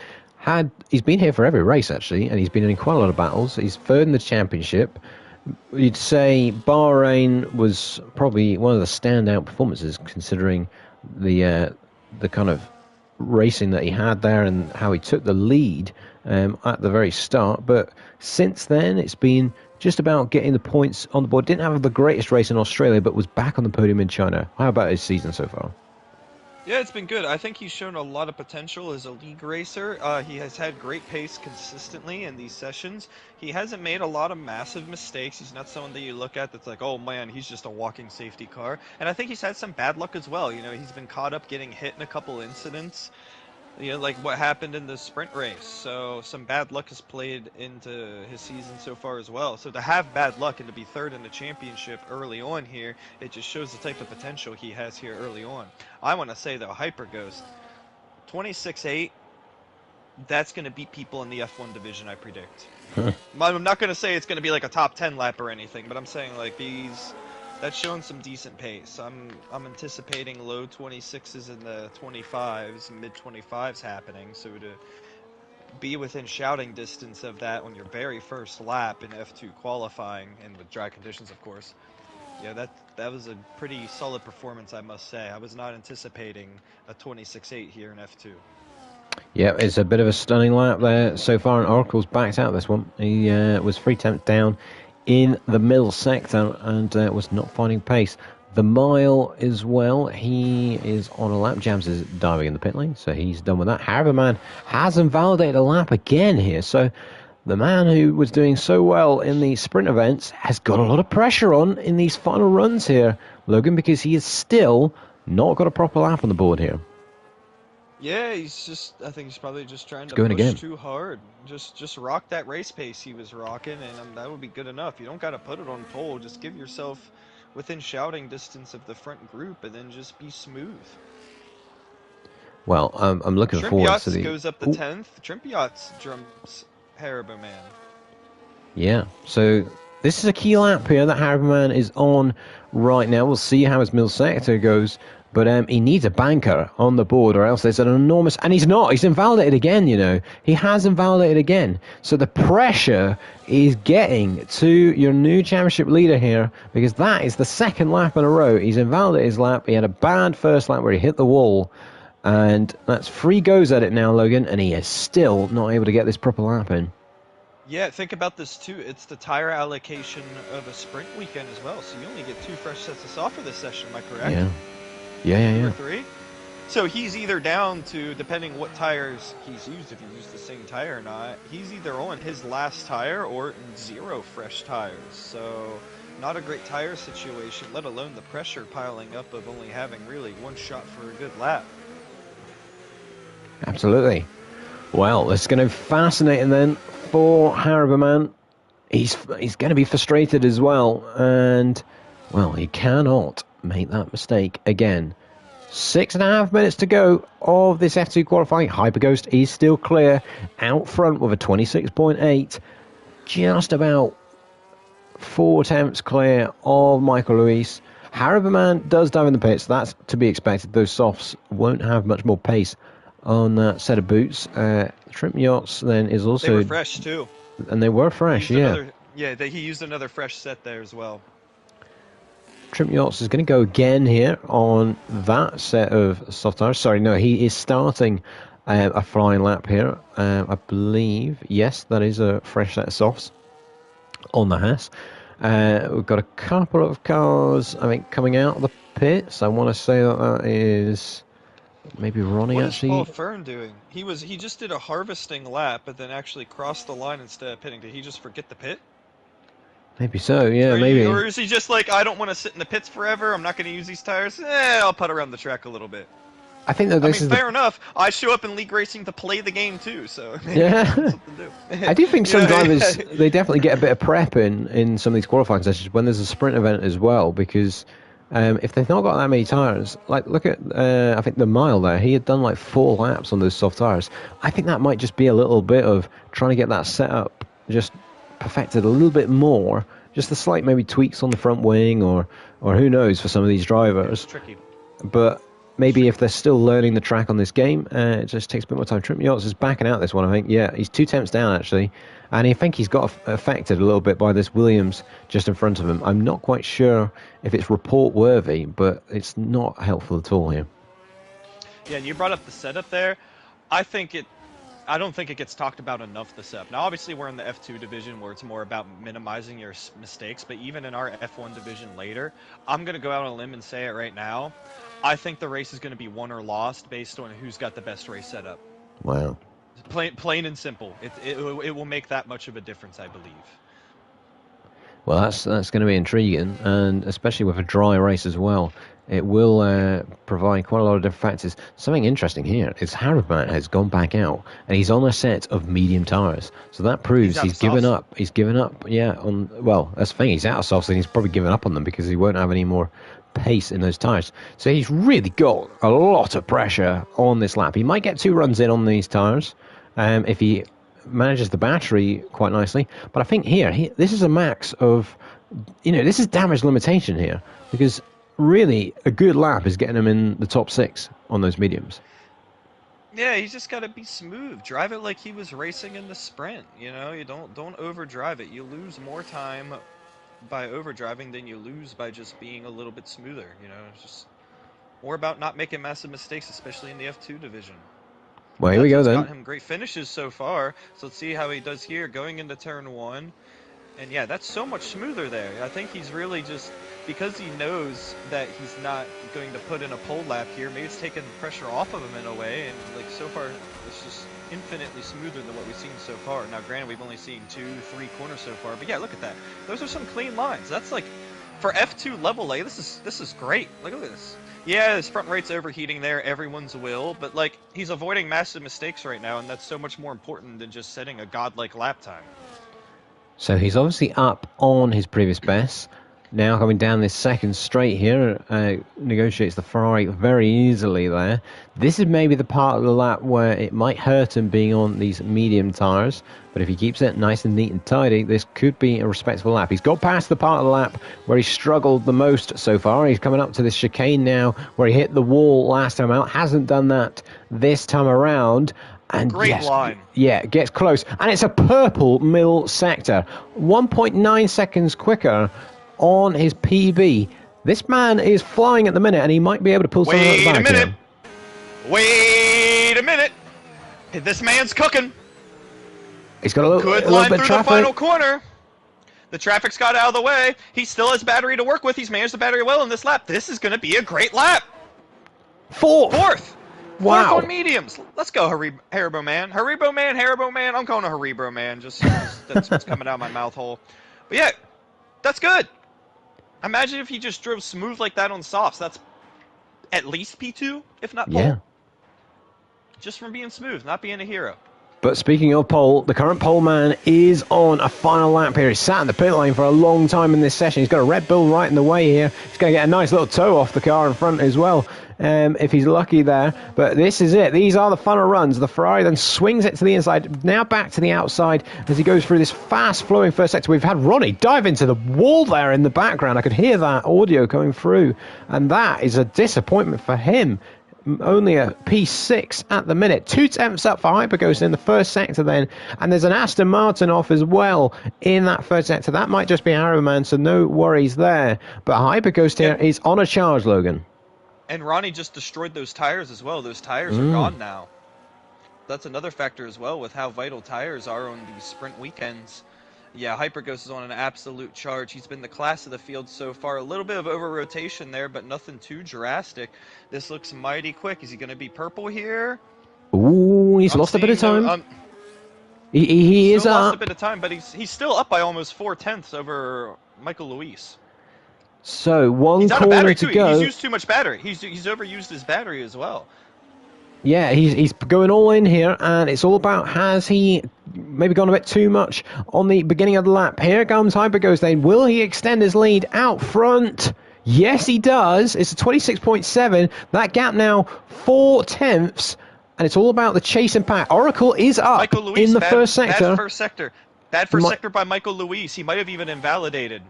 been here for every race actually, and he's been in quite a lot of battles. He's third in the championship. You'd say Bahrain was probably one of the standout performances, considering the kind of racing that he had there and how he took the lead at the very start. But since then, it's been just about getting the points on the board. Didn't have the greatest race in Australia, but was back on the podium in China. How about his season so far? Yeah, it's been good. I think he's shown a lot of potential as a league racer. He has had great pace consistently in these sessions. He hasn't made a lot of massive mistakes. He's not someone that you look at that's like, oh man, he's just a walking safety car. And I think he's had some bad luck as well. He's been caught up getting hit in a couple incidents. Like what happened in the sprint race. So some bad luck has played into his season so far as well. So to have bad luck and to be third in the championship early on here, it just shows the type of potential he has here early on. I want to say though, Hyper Ghost, 26.8, that's going to beat people in the F1 division, I predict. I'm not going to say it's going to be like a top 10 lap or anything, but I'm saying like that's showing some decent pace. I'm anticipating low 26s in the 25s, mid 25s happening. So to be within shouting distance of that on your very first lap in F2 qualifying, and with dry conditions, of course. Yeah, that was a pretty solid performance, I must say. I was not anticipating a 26.8 here in F2. Yeah, it's a bit of a stunning lap there so far, and Oracle's backed out this one. He was 3 tenths down in the middle sector and was not finding pace. The mile as well, he is on a lap. Jams is diving in the pit lane, so he's done with that. Harbourman has invalidated a lap again here, so the man who was doing so well in the sprint events has got a lot of pressure on in these final runs here, Logan, because he has still not got a proper lap on the board here. Yeah, I think he's probably just trying to Going push again. too hard. Just rock that race pace he was rocking, and that would be good enough. You don't got to put it on pole. Just give yourself within shouting distance of the front group, and then just be smooth. Well, I'm looking forward to Trimpiot's the... goes up to Ooh. 10th. Trimpiot's jumps Haribo Man. Yeah, so this is a key lap here that Harbourman is on right now. We'll see how his middle sector goes, but he needs a banker on the board or else there's an enormous... And he's not. He's invalidated again, you know. He has invalidated again. So the pressure is getting to your new championship leader here because that is the second lap in a row. He's invalidated his lap. He had a bad first lap where he hit the wall. And that's 3 goes at it now, Logan, and he is still not able to get this proper lap in. Yeah, think about this too. It's the tire allocation of a sprint weekend as well, so you only get 2 fresh sets of soft for this session, am I correct? Yeah. 2 or 3? So he's either down to, depending what tires he's used, if he used the same tire or not, he's either on his last tire or 0 fresh tires. So not a great tire situation, let alone the pressure piling up of only having really 1 shot for a good lap. Absolutely. Well, it's going to be fascinating then for Harbourman. He's going to be frustrated as well, and well, he cannot make that mistake again. 6.5 minutes to go of this F2 qualifying. Hyperghost is still clear out front with a 26.8, just about 4 attempts clear of Michael Luis. Harbourman does dive in the pits. That's to be expected. Those softs won't have much more pace on that set of boots. Trimp Yachts then is also... They were fresh too. And they were fresh, yeah. He used another fresh set there as well. Trimp Yachts is going to go again here on that set of soft tires. Sorry, no, he is starting a flying lap here. I believe, yes, that is a fresh set of softs on the Haas. We've got a couple of cars, I think, coming out of the pits. I want to say that is... Maybe Ronnie actually. What is Paul Fern doing? He just did a harvesting lap, but then actually crossed the line instead of pitting. Did he just forget the pit? Maybe so. Yeah, maybe. Or is he just like, I don't want to sit in the pits forever. I'm not going to use these tires. I'll putt around the track a little bit. I think that this is fair enough. I show up in league racing to play the game too, so yeah. Something to do. I do think some drivers they definitely get a bit of prep in some of these qualifying sessions when there's a sprint event as well, because. If they've not got that many tires, like look at, I think the mile there, he had done like 4 laps on those soft tires. I think that might just be a little bit of trying to get that setup just perfected a little bit more, just the slight maybe tweaks on the front wing or who knows for some of these drivers. It's tricky. But maybe if they're still learning the track on this game, it just takes a bit more time. Trimp Yachts is backing out this one, I think. Yeah, he's 2 tenths down actually. And I think he's got affected a little bit by this Williams just in front of him. I'm not quite sure if it's report worthy, but it's not helpful at all here. Yeah, and you brought up the setup there. I don't think it gets talked about enough, the setup. Now, obviously, we're in the F2 division where it's more about minimizing your mistakes, but even in our F1 division later, I'm going to go out on a limb and say it right now. I think the race is going to be won or lost based on who's got the best race setup. Wow. Plain and simple. It will make that much of a difference, I believe. Well, that's going to be intriguing, and especially with a dry race as well, it will provide quite a lot of different factors. Something interesting here is Harbourman has gone back out, and he's on a set of medium tyres. So that proves he's given up. He's given up, yeah. That's the thing. He's out of softs, and he's probably given up on them because he won't have any more pace in those tyres. So he's really got a lot of pressure on this lap. He might get 2 runs in on these tyres if he manages the battery quite nicely. But I think this is a max of, this is damage limitation here, because really a good lap is getting him in the top 6 on those mediums. Yeah, he's just got to be smooth. Drive it like he was racing in the sprint. You don't overdrive it. You lose more time by overdriving than you lose by just being a little bit smoother. It's just more about not making massive mistakes, especially in the F2 division. Well, here we go then. Got him great finishes so far, so let's see how he does here. Going into turn 1, And yeah, that's so much smoother there. I think he's really just, because he knows that he's not going to put in a pole lap here, maybe it's taken the pressure off of him in a way, and like so far it's just infinitely smoother than what we've seen so far. Now granted, we've only seen 2-3 corners so far, but yeah, look at that. Those are some clean lines. That's like, for F2 level A, this is great. Like, look at this. Yeah, his front right's overheating there, everyone's will, but like, he's avoiding massive mistakes right now, and that's so much more important than just setting a godlike lap time. So he's obviously up on his previous best. Now coming down this second straight here, negotiates the Ferrari very easily there. This is maybe the part of the lap where it might hurt him being on these medium tyres, but if he keeps it nice and neat and tidy, this could be a respectable lap. He's got past the part of the lap where he struggled the most so far. He's coming up to this chicane now where he hit the wall last time out, hasn't done that this time around. And Great yes, line. Yeah, gets close. And it's a purple middle sector. 1.9 seconds quicker on his PB. This man is flying at the minute, and he might be able to pull something out the back. Wait a minute. This man's cooking. He's got a little, good a line little bit through of traffic. The final corner. The traffic's got out of the way. He still has battery to work with. He's managed the battery well in this lap. This is going to be a great lap. Fourth. Wow. Fourth on mediums. Let's go, Haribo man. Haribo man. I'm calling a Haribo man. Just that's what's coming out of my mouth hole. But yeah, that's good. Imagine if he just drove smooth like that on softs. That's at least P2, if not pole. Yeah. Just from being smooth, not being a hero. But speaking of pole, the current pole man is on a final lap here. He's sat in the pit lane for a long time in this session. He's got a Red Bull right in the way here. He's going to get a nice little toe off the car in front as well, if he's lucky there. But this is it. These are the final runs. The Ferrari then swings it to the inside, now back to the outside as he goes through this fast-flowing first sector. We've had Ronnie dive into the wall there in the background. I could hear that audio coming through, and that is a disappointment for him. Only a P6 at the minute. 2 tenths up for Hyperghost in the first sector then. And there's an Aston Martin off as well in that first sector. That might just be Arrowman, so no worries there. But Hyperghost here is on a charge, Logan. And Ronnie just destroyed those tires as well. Those tires are gone now. That's another factor as well with how vital tires are on these sprint weekends. Yeah, Hyperghost is on an absolute charge. He's been the class of the field so far. A little bit of over-rotation there, but nothing too drastic. This looks mighty quick. Is he going to be purple here? Ooh, he's lost a bit of time. He is lost up. A bit of time, but he's still up by almost 4 tenths over Michael Luis. So one he's corner out of battery to too. go. He's used too much battery. He's overused his battery as well. Yeah, he's going all in here, and it's all about, has he maybe gone a bit too much on the beginning of the lap? Here comes Hyperghost then. Will he extend his lead out front? Yes, he does. It's a 26.7. That gap now 4 tenths, and it's all about the chase and pack. Oracle is up in the first sector. Bad first sector. Bad first sector by Michael Luis. He might have even invalidated.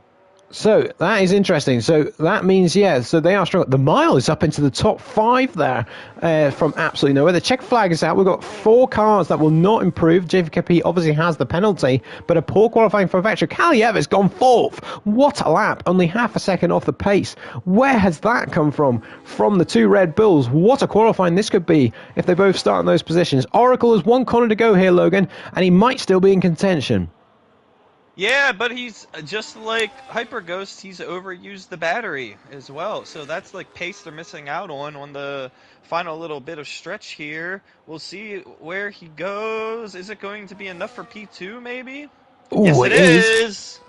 So that is interesting. So that means, yeah, so they are strong. The mile is up into the top 5 there from absolutely nowhere. The check flag is out. We've got 4 cars that will not improve. JVKP obviously has the penalty, but a poor qualifying for Vector. Kalieva's gone 4th. What a lap. Only half a second off the pace. Where has that come from? From the 2 Red Bulls. What a qualifying this could be if they both start in those positions. Oracle has 1 corner to go here, Logan, and he might still be in contention. Yeah, but he's just like Hyperghost, he's overused the battery as well. So that's like pace they're missing out on the final little bit of stretch here. We'll see where he goes. Is it going to be enough for P2 maybe? Ooh, yes, it is.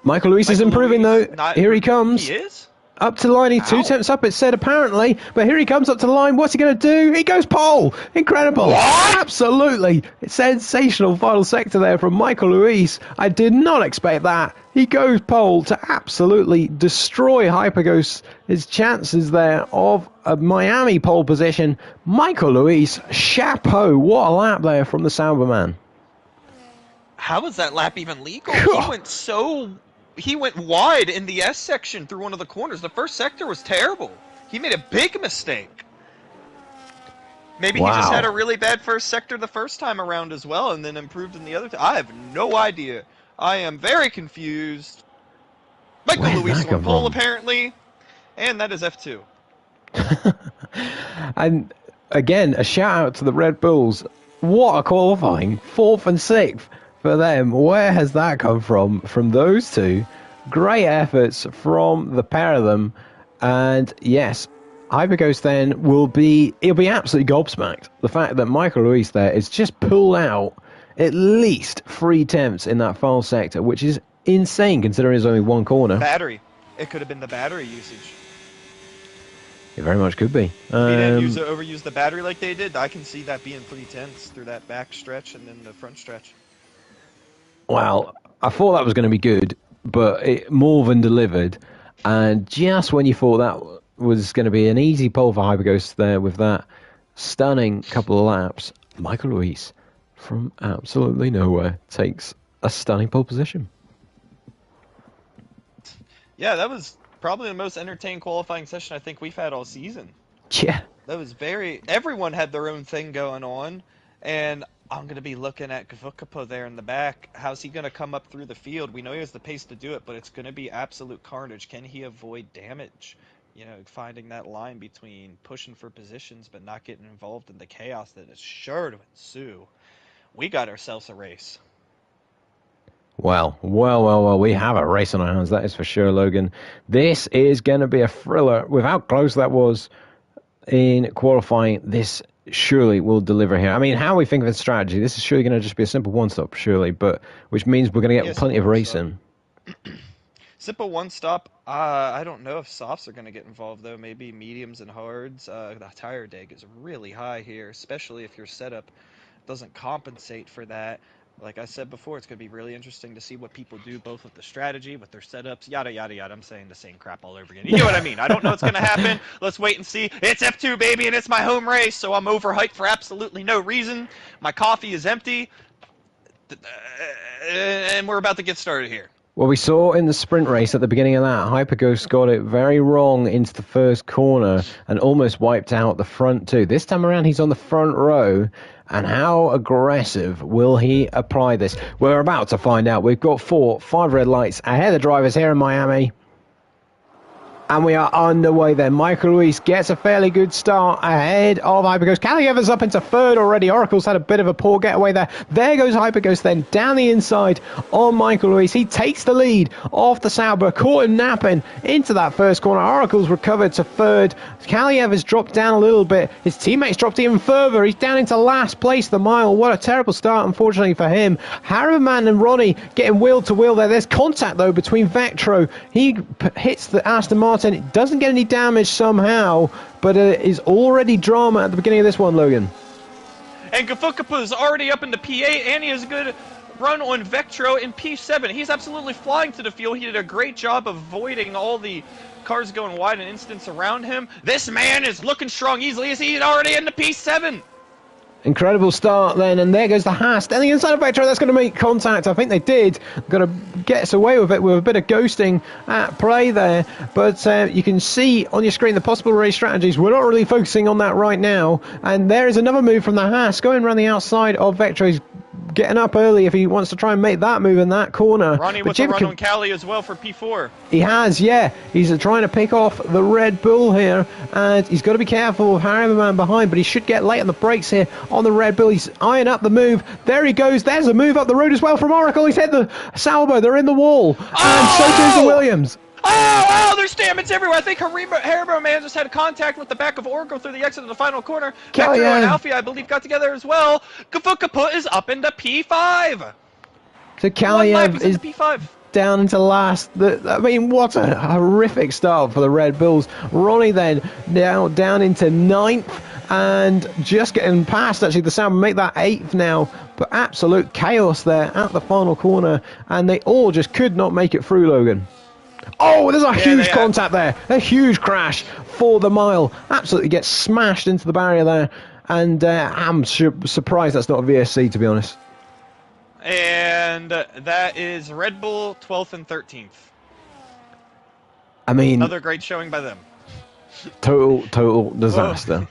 Michael Luis is improving though. Here he comes. He is? Up to the line, he's 2 tenths up, it said apparently, but here he comes up to the line. What's he going to do? He goes pole. Incredible. What? Absolutely. It's sensational final sector there from Michael Luis. I did not expect that. He goes pole to absolutely destroy Hyperghost. His chances there of a Miami pole position. Michael Luis, chapeau. What a lap there from the Sauberman. How was that lap even legal? He went wide in the S section through one of the corners. The first sector was terrible. He made a big mistake. Maybe he just had a really bad first sector the first time around as well and then improved in the other time. I have no idea. I am very confused. Michael Luis on pole apparently. And that is F2. And again, a shout out to the Red Bulls. What a qualifying. 4th and 6th. for them. Where has that come from? From those two. Great efforts from the pair of them. And yes, Hyperghost then he'll be absolutely gobsmacked. The fact that Michael Luis there is just pulled out at least 3 attempts in that final sector, which is insane considering there's only one corner. Battery. It could have been the battery usage. It very much could be. If he didn't overuse the battery like they did, I can see that being 3 tenths through that back stretch and then the front stretch. Well, I thought that was going to be good, but it more than delivered. And just when you thought that was going to be an easy pole for Hyperghost there with that stunning couple of laps, Michael Luis, from absolutely nowhere, takes a stunning pole position. Yeah, that was probably the most entertaining qualifying session I think we've had all season. Yeah. That was everyone had their own thing going on, and I'm going to be looking at Gvukapo there in the back. How's he going to come up through the field? We know he has the pace to do it, but it's going to be absolute carnage. Can he avoid damage? You know, finding that line between pushing for positions but not getting involved in the chaos that is sure to ensue. We got ourselves a race. Well, we have a race on our hands, that is for sure, Logan. This is going to be a thriller. With how close that was in qualifying, this surely will deliver here. I mean, how we think of the strategy, this is surely going to just be a simple one-stop, surely, but which means we're going to get plenty of racing. Simple one-stop. I don't know if softs are going to get involved, though. Maybe mediums and hards. The tire deg is really high here, especially if your setup doesn't compensate for that. Like I said before, it's going to be really interesting to see what people do, both with the strategy, with their setups, yada, yada, yada. I'm saying the same crap all over again. You know what I mean? I don't know what's going to happen. Let's wait and see. It's F2, baby, and it's my home race, so I'm overhyped for absolutely no reason. My coffee is empty, and we're about to get started here. Well, we saw in the sprint race at the beginning of that, Hyperghost got it very wrong into the first corner and almost wiped out the front two. This time around, he's on the front row. And how aggressive will he apply this? We're about to find out. We've got 5 red lights ahead of the drivers here in Miami. And we are underway then. Michael Luis gets a fairly good start ahead of Hyperghost. Kalieva's up into third already. Oracle's had a bit of a poor getaway there. There goes Hyperghost then down the inside on Michael Luis. He takes the lead off the Sauber. Caught him napping into that first corner. Oracle's recovered to third. Kalieva's dropped down a little bit. His teammates dropped even further. He's down into last place the mile. What a terrible start, unfortunately, for him. Harriman and Ronnie getting wheel to wheel there. There's contact, though, between Vectro. He hits the Aston Martin. It doesn't get any damage somehow, but it is already drama at the beginning of this one, Logan. And Gvukapo is already up into P8, and he has a good run on Vectro in P7. He's absolutely flying to the field. He did a great job avoiding all the cars going wide and incidents around him. This man is looking strong easily as he's already into P7. Incredible start then, and there goes the Haas. Down the inside of Vectro, that's going to make contact. I think they did. Going to get us away with it with a bit of ghosting at play there. But you can see on your screen the possible race strategies. We're not really focusing on that right now. And there is another move from the Haas going around the outside of Vectro. He's getting up early if he wants to try and make that move in that corner. Ronnie with a run on Cali as well for P4. He has, yeah. He's trying to pick off the Red Bull here, and he's got to be careful of Harriman behind, but he should get late on the brakes here on the Red Bull. He's eyeing up the move. There he goes. There's a move up the road as well from Oracle. He's hit the Salvo. They're in the wall. And so goes the Williams. Oh, there's damage everywhere. I think Haribo Man just had contact with the back of Oracle through the exit of the final corner. Vector and Alfie, I believe, got together as well. Gvukapo is up into P5. So Kaliev is P5. Down into last. I mean, what a horrific start for the Red Bulls. Ronnie then now down into 9th and just getting past actually the Sound, make that 8th now. But absolute chaos there at the final corner, and they all just could not make it through, Logan. Oh, there's a huge contact there. A huge crash for the mile. Absolutely gets smashed into the barrier there. And I'm surprised that's not a VSC, to be honest. And that is Red Bull 12th and 13th. I mean, another great showing by them. Total disaster.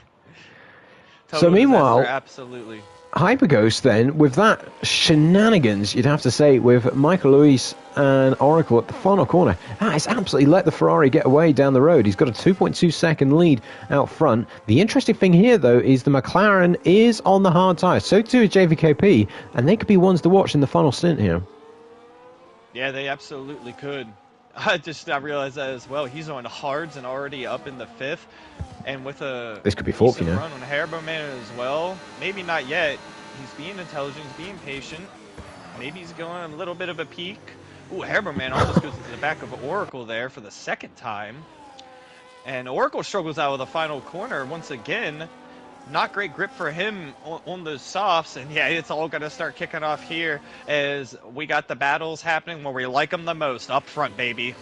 Total so meanwhile, disaster, absolutely. Hyperghost then, with that shenanigans, you'd have to say, with Michael Luis and Oracle at the final corner, that has absolutely let the Ferrari get away down the road. He's got a 2.2 second lead out front. The interesting thing here, though, is the McLaren is on the hard tyres. So too is JVKP, and they could be ones to watch in the final stint here. Yeah, they absolutely could. I realized that as well. He's on hards and already up in the 5th. And with a this could be fourth, run on Herberman as well. Maybe not yet. He's being intelligent, he's being patient. Maybe he's going a little bit of a peak. Ooh, Herberman almost goes into the back of Oracle there for the 2nd time. And Oracle struggles out of the final corner once again. Not great grip for him on the softs, and yeah, it's all going to start kicking off here as we got the battles happening where we like them the most, up front, baby.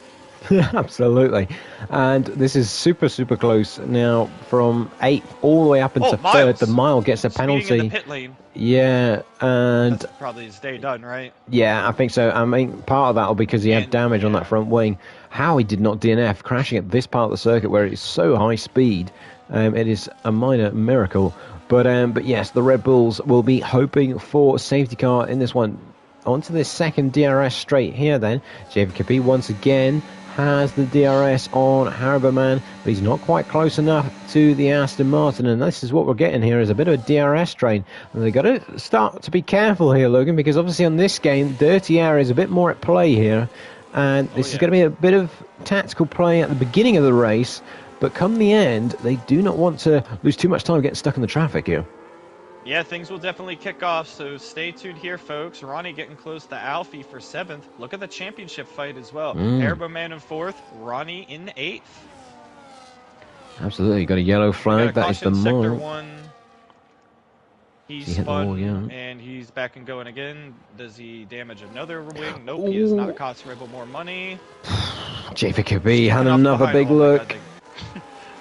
Absolutely. And this is super, super close now from 8th all the way up into 3rd. The Mile gets a penalty. In the pit lane. Yeah, and that's probably his day done, right? Yeah, I think so. I mean, part of that will be because he had damage on that front wing. How he did not DNF, crashing at this part of the circuit where it's so high speed. It is a minor miracle. But yes, the Red Bulls will be hoping for safety car in this one. Onto this second DRS straight here then. JVKP once again has the DRS on Hariberman, but he's not quite close enough to the Aston Martin, and this is what we're getting here, is a bit of a DRS train. And they've got to start to be careful here, Logan, because obviously on this game, dirty air is a bit more at play here, and this is going to be a bit of tactical play at the beginning of the race, but come the end, they do not want to lose too much time getting stuck in the traffic here. Yeah, things will definitely kick off, so stay tuned here, folks. Ronnie getting close to Alfie for 7th. Look at the championship fight as well. Herberman in 4th, Ronnie in 8th. Absolutely, got a yellow flag. That is the Sector Mile. 1. He's spun, and he's back and going again. Does he damage another wing? Nope, he is not. Cost Rebel more money. JVKB had another big look.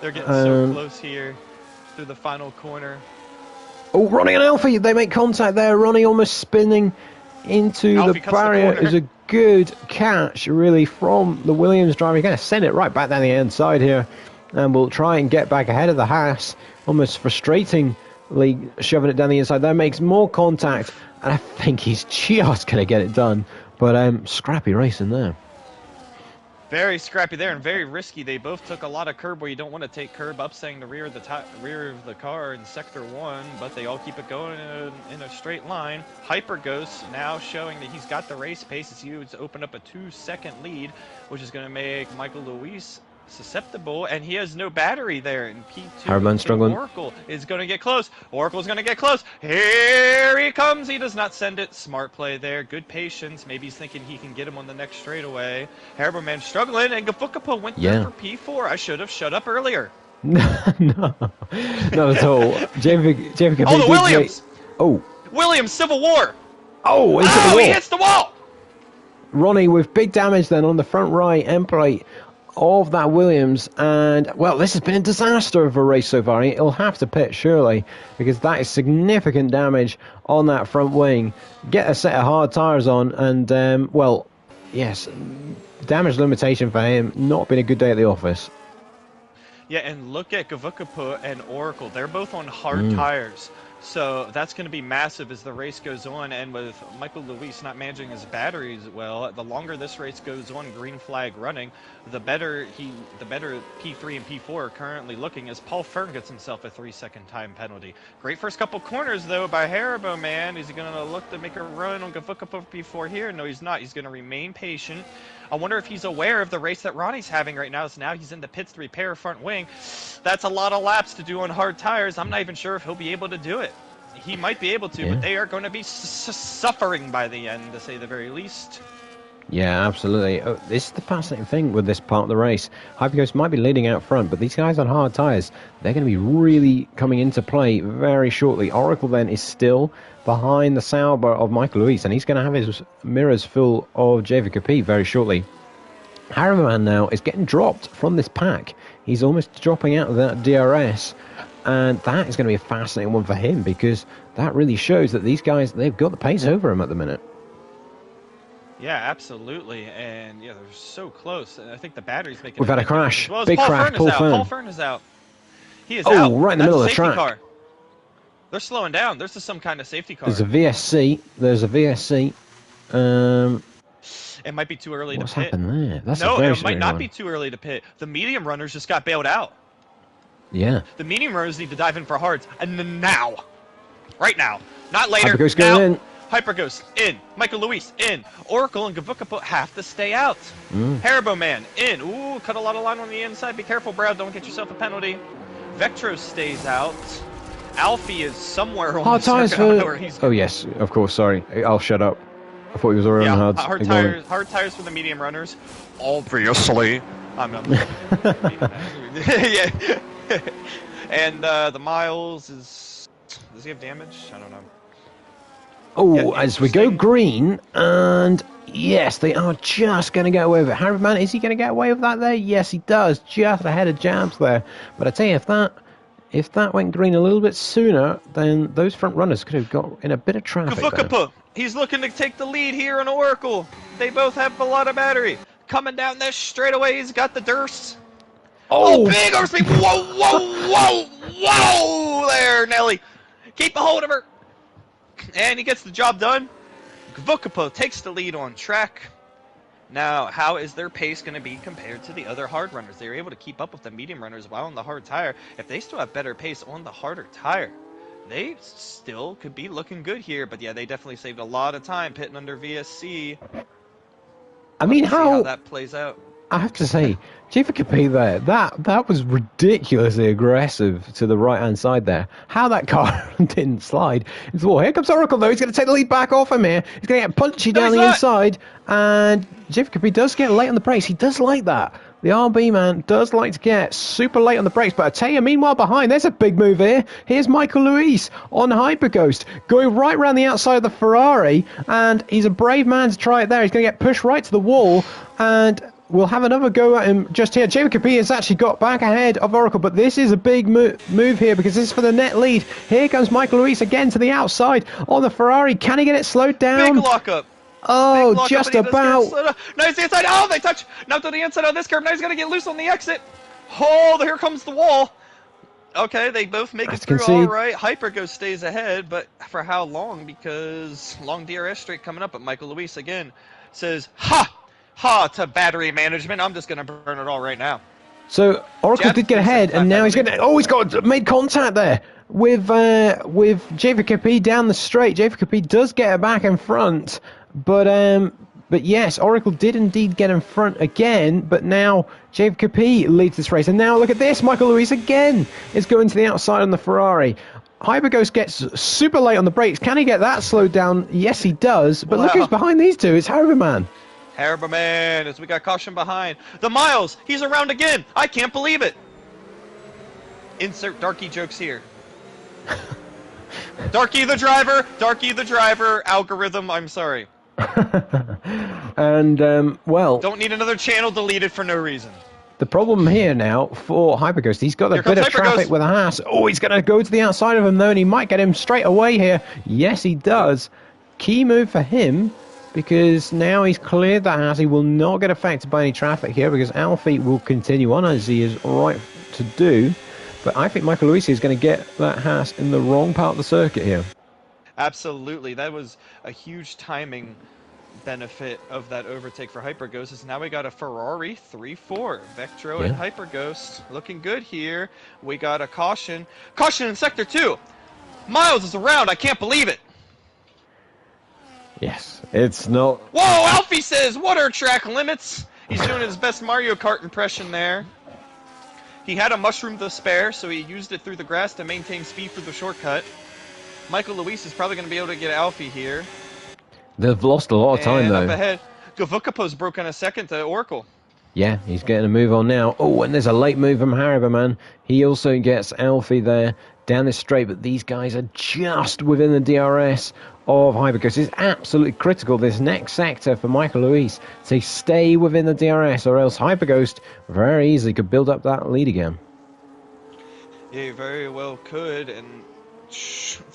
They're getting so close here through the final corner. Oh, Ronnie and Alfie, they make contact there. Ronnie almost spinning into the barrier. Is a good catch, really, from the Williams driver. He's going to send it right back down the inside here. And we'll try and get back ahead of the Haas. Almost frustratingly shoving it down the inside there. Makes more contact. And I think he's just going to get it done. But scrappy racing there. Very scrappy there and very risky. They both took a lot of curb where you don't want to take curb, upsetting the rear of the car in Sector 1, but they all keep it going in a straight line. Hyper Ghost now showing that he's got the race pace as he would open up a 2-second lead, which is going to make Michael Luis susceptible, and he has no battery there in P2. Struggling. Oracle is going to get close. Oracle's going to get close. Here he comes. He does not send it. Smart play there. Good patience. Maybe he's thinking he can get him on the next straightaway. Herberman struggling, and Gafukapo went there for P4. I should have shut up earlier. No, not at all. JVKP. Oh, the Williams! Oh. Williams, Civil War! Oh, into the wall. He hits the wall! Ronnie with big damage then on the front right end plate of that Williams, and well, this has been a disaster of a race so far. He'll have to pit surely, because that is significant damage on that front wing. Get a set of hard tyres on, and well, yes, damage limitation for him. Not been a good day at the office. Yeah, and look at Gavukapu and Oracle. They're both on hard tires. So that's going to be massive as the race goes on, and with Michael Luis not managing his batteries well, the longer this race goes on, green flag running, the better P3 and P4 are currently looking, as Paul Fern gets himself a 3-second time penalty. Great first couple corners though by Haribo, man. Is he going to look to make a run on Gavukapu for P4 here? No, he's not. He's going to remain patient. I wonder if he's aware of the race that Ronnie's having right now. So now he's in the pits to repair a front wing. That's a lot of laps to do on hard tires. I'm not even sure if he'll be able to do it. He might be able to, but they are going to be suffering by the end, to say the very least. Yeah, absolutely. Oh, this is the fascinating thing with this part of the race. Hyperghost might be leading out front, but these guys on hard tyres, they're going to be really coming into play very shortly. Oracle then is still behind the Sauber of Michael Luis, and he's going to have his mirrors full of JVKP very shortly. Harriman now is getting dropped from this pack. He's almost dropping out of that DRS, and that is going to be a fascinating one for him, because that really shows that these guys, they've got the pace over him at the minute. Yeah, absolutely, and yeah, they're so close. And I think the battery's making. We've had a crash, well big Paul crash. Fern is out. Paul Paul Fern is out. He is out. Oh, right in the middle of the track. Car. They're slowing down. There's some kind of safety car. There's a VSC. There's a VSC. It might be too early to What's pit. happened there? That's a No, very it might strange not one. be too early to pit. The medium runners just got bailed out. Yeah. The medium runners need to dive in for hards, and then now. Right now. Not later. Hyperghost now. going in. Hyperghost in. Michael Luis in. Oracle and Gavuka have to stay out. Haribo Man in. Ooh, cut a lot of line on the inside. Be careful, Brad. Don't get yourself a penalty. Vectro stays out. Alfie is somewhere on Hard the tires circuit. I don't know for... where he's Oh, yes. Of course. Sorry. I'll shut up. I thought he was already on hards. Ignore me. hard tires for the medium runners. Obviously. I'm not. Yeah. And the Miles is. Does he have damage? I don't know. Oh, Yeah, as we go green, and yes, they are just going to get away with it. Harry Man, is he going to get away with that there? Yes, he does. Just ahead of Jabs there. But I tell you, if that went green a little bit sooner, then those front runners could have got in a bit of traffic there. He's looking to take the lead here on Oracle. They both have a lot of battery. Coming down this straightaway, he's got the Durst. Oh, big overspeed. Whoa, whoa, whoa, whoa there, Nelly. Keep a hold of her. And he gets the job done. Gvukapo takes the lead on track. Now, how is their pace going to be compared to the other hard runners? They were able to keep up with the medium runners while on the hard tire. If they still have better pace on the harder tire, they still could be looking good here. But yeah, they definitely saved a lot of time pitting under VSC. I mean, See how that plays out. I have to say, Jivakapi there, that was ridiculously aggressive to the right-hand side there. How that car didn't slide into the wall. Here comes Oracle, though. He's going to take the lead back off him here. He's going to get punchy down the inside. And Jivakapi does get late on the brakes. He does like that. The RB man does like to get super late on the brakes. But I tell you, meanwhile, behind, there's a big move here. Here's Michael Luis on Hyperghost, going right around the outside of the Ferrari. And he's a brave man to try it there. He's going to get pushed right to the wall. And we'll have another go at him just here. Jivakapi has actually got back ahead of Oracle, but this is a big move here because this is for the net lead. Here comes Michael Luis again to the outside on the Ferrari. Can he get it slowed down? Big lockup. Oh, big just about. No, he's the inside. Oh, they touch. Now to the inside on this curve. Now he's going to get loose on the exit. Oh, here comes the wall. Okay, they both make it through all right. Hyperghost stays ahead, but for how long? Because long DRS straight coming up, but Michael Luis again says, ha to battery management. I'm just going to burn it all right now. So Oracle did get ahead, and now he's going to. Oh, he's got made contact there with Jivakapi down the straight. Jivakapi does get it back in front, but yes, Oracle did indeed get in front again. But now Jivakapi leads this race, and now look at this. Michael Luis again is going to the outside on the Ferrari. Hyperghost gets super late on the brakes. Can he get that slowed down? Yes, he does. But look who's behind these two. It's Haribo Man. Haribo Man, as we got caution behind. The Miles, he's around again. I can't believe it. Insert Darky jokes here. Darky the driver, algorithm, I'm sorry. And, well... Don't need another channel deleted for no reason. The problem here now for Hyperghost, he's got a bit of traffic with a Haas. Oh, he's going to go to the outside of him, though, and he might get him straight away here. Yes, he does. Key move for him, because now he's cleared that Haas. He will not get affected by any traffic here, because Alfie will continue on, as he is right to do. But I think Michael Luisi is going to get that Haas in the wrong part of the circuit here. Absolutely. That was a huge timing benefit of that overtake for Hyperghost. Is now we got a Ferrari 3-4. Vectro and Hyperghost looking good here. We got a caution. Caution in Sector 2. Miles is around. I can't believe it. Yes, it's not... Whoa, Alfie says, what are track limits? He's doing his best Mario Kart impression there. He had a mushroom to spare, so he used it through the grass to maintain speed for the shortcut. Michael Luis is probably going to be able to get Alfie here. They've lost a lot of time, though. Up ahead, Gavukapo's broken a second to Oracle. Yeah, he's getting a move on now. Oh, and there's a late move from Haribo Man. He also gets Alfie there down this straight, but these guys are just within the DRS of Hyperghost. It's absolutely critical, this next sector, for Michael Luis to stay within the DRS, or else Hyperghost very easily could build up that lead again. Yeah, very well could, and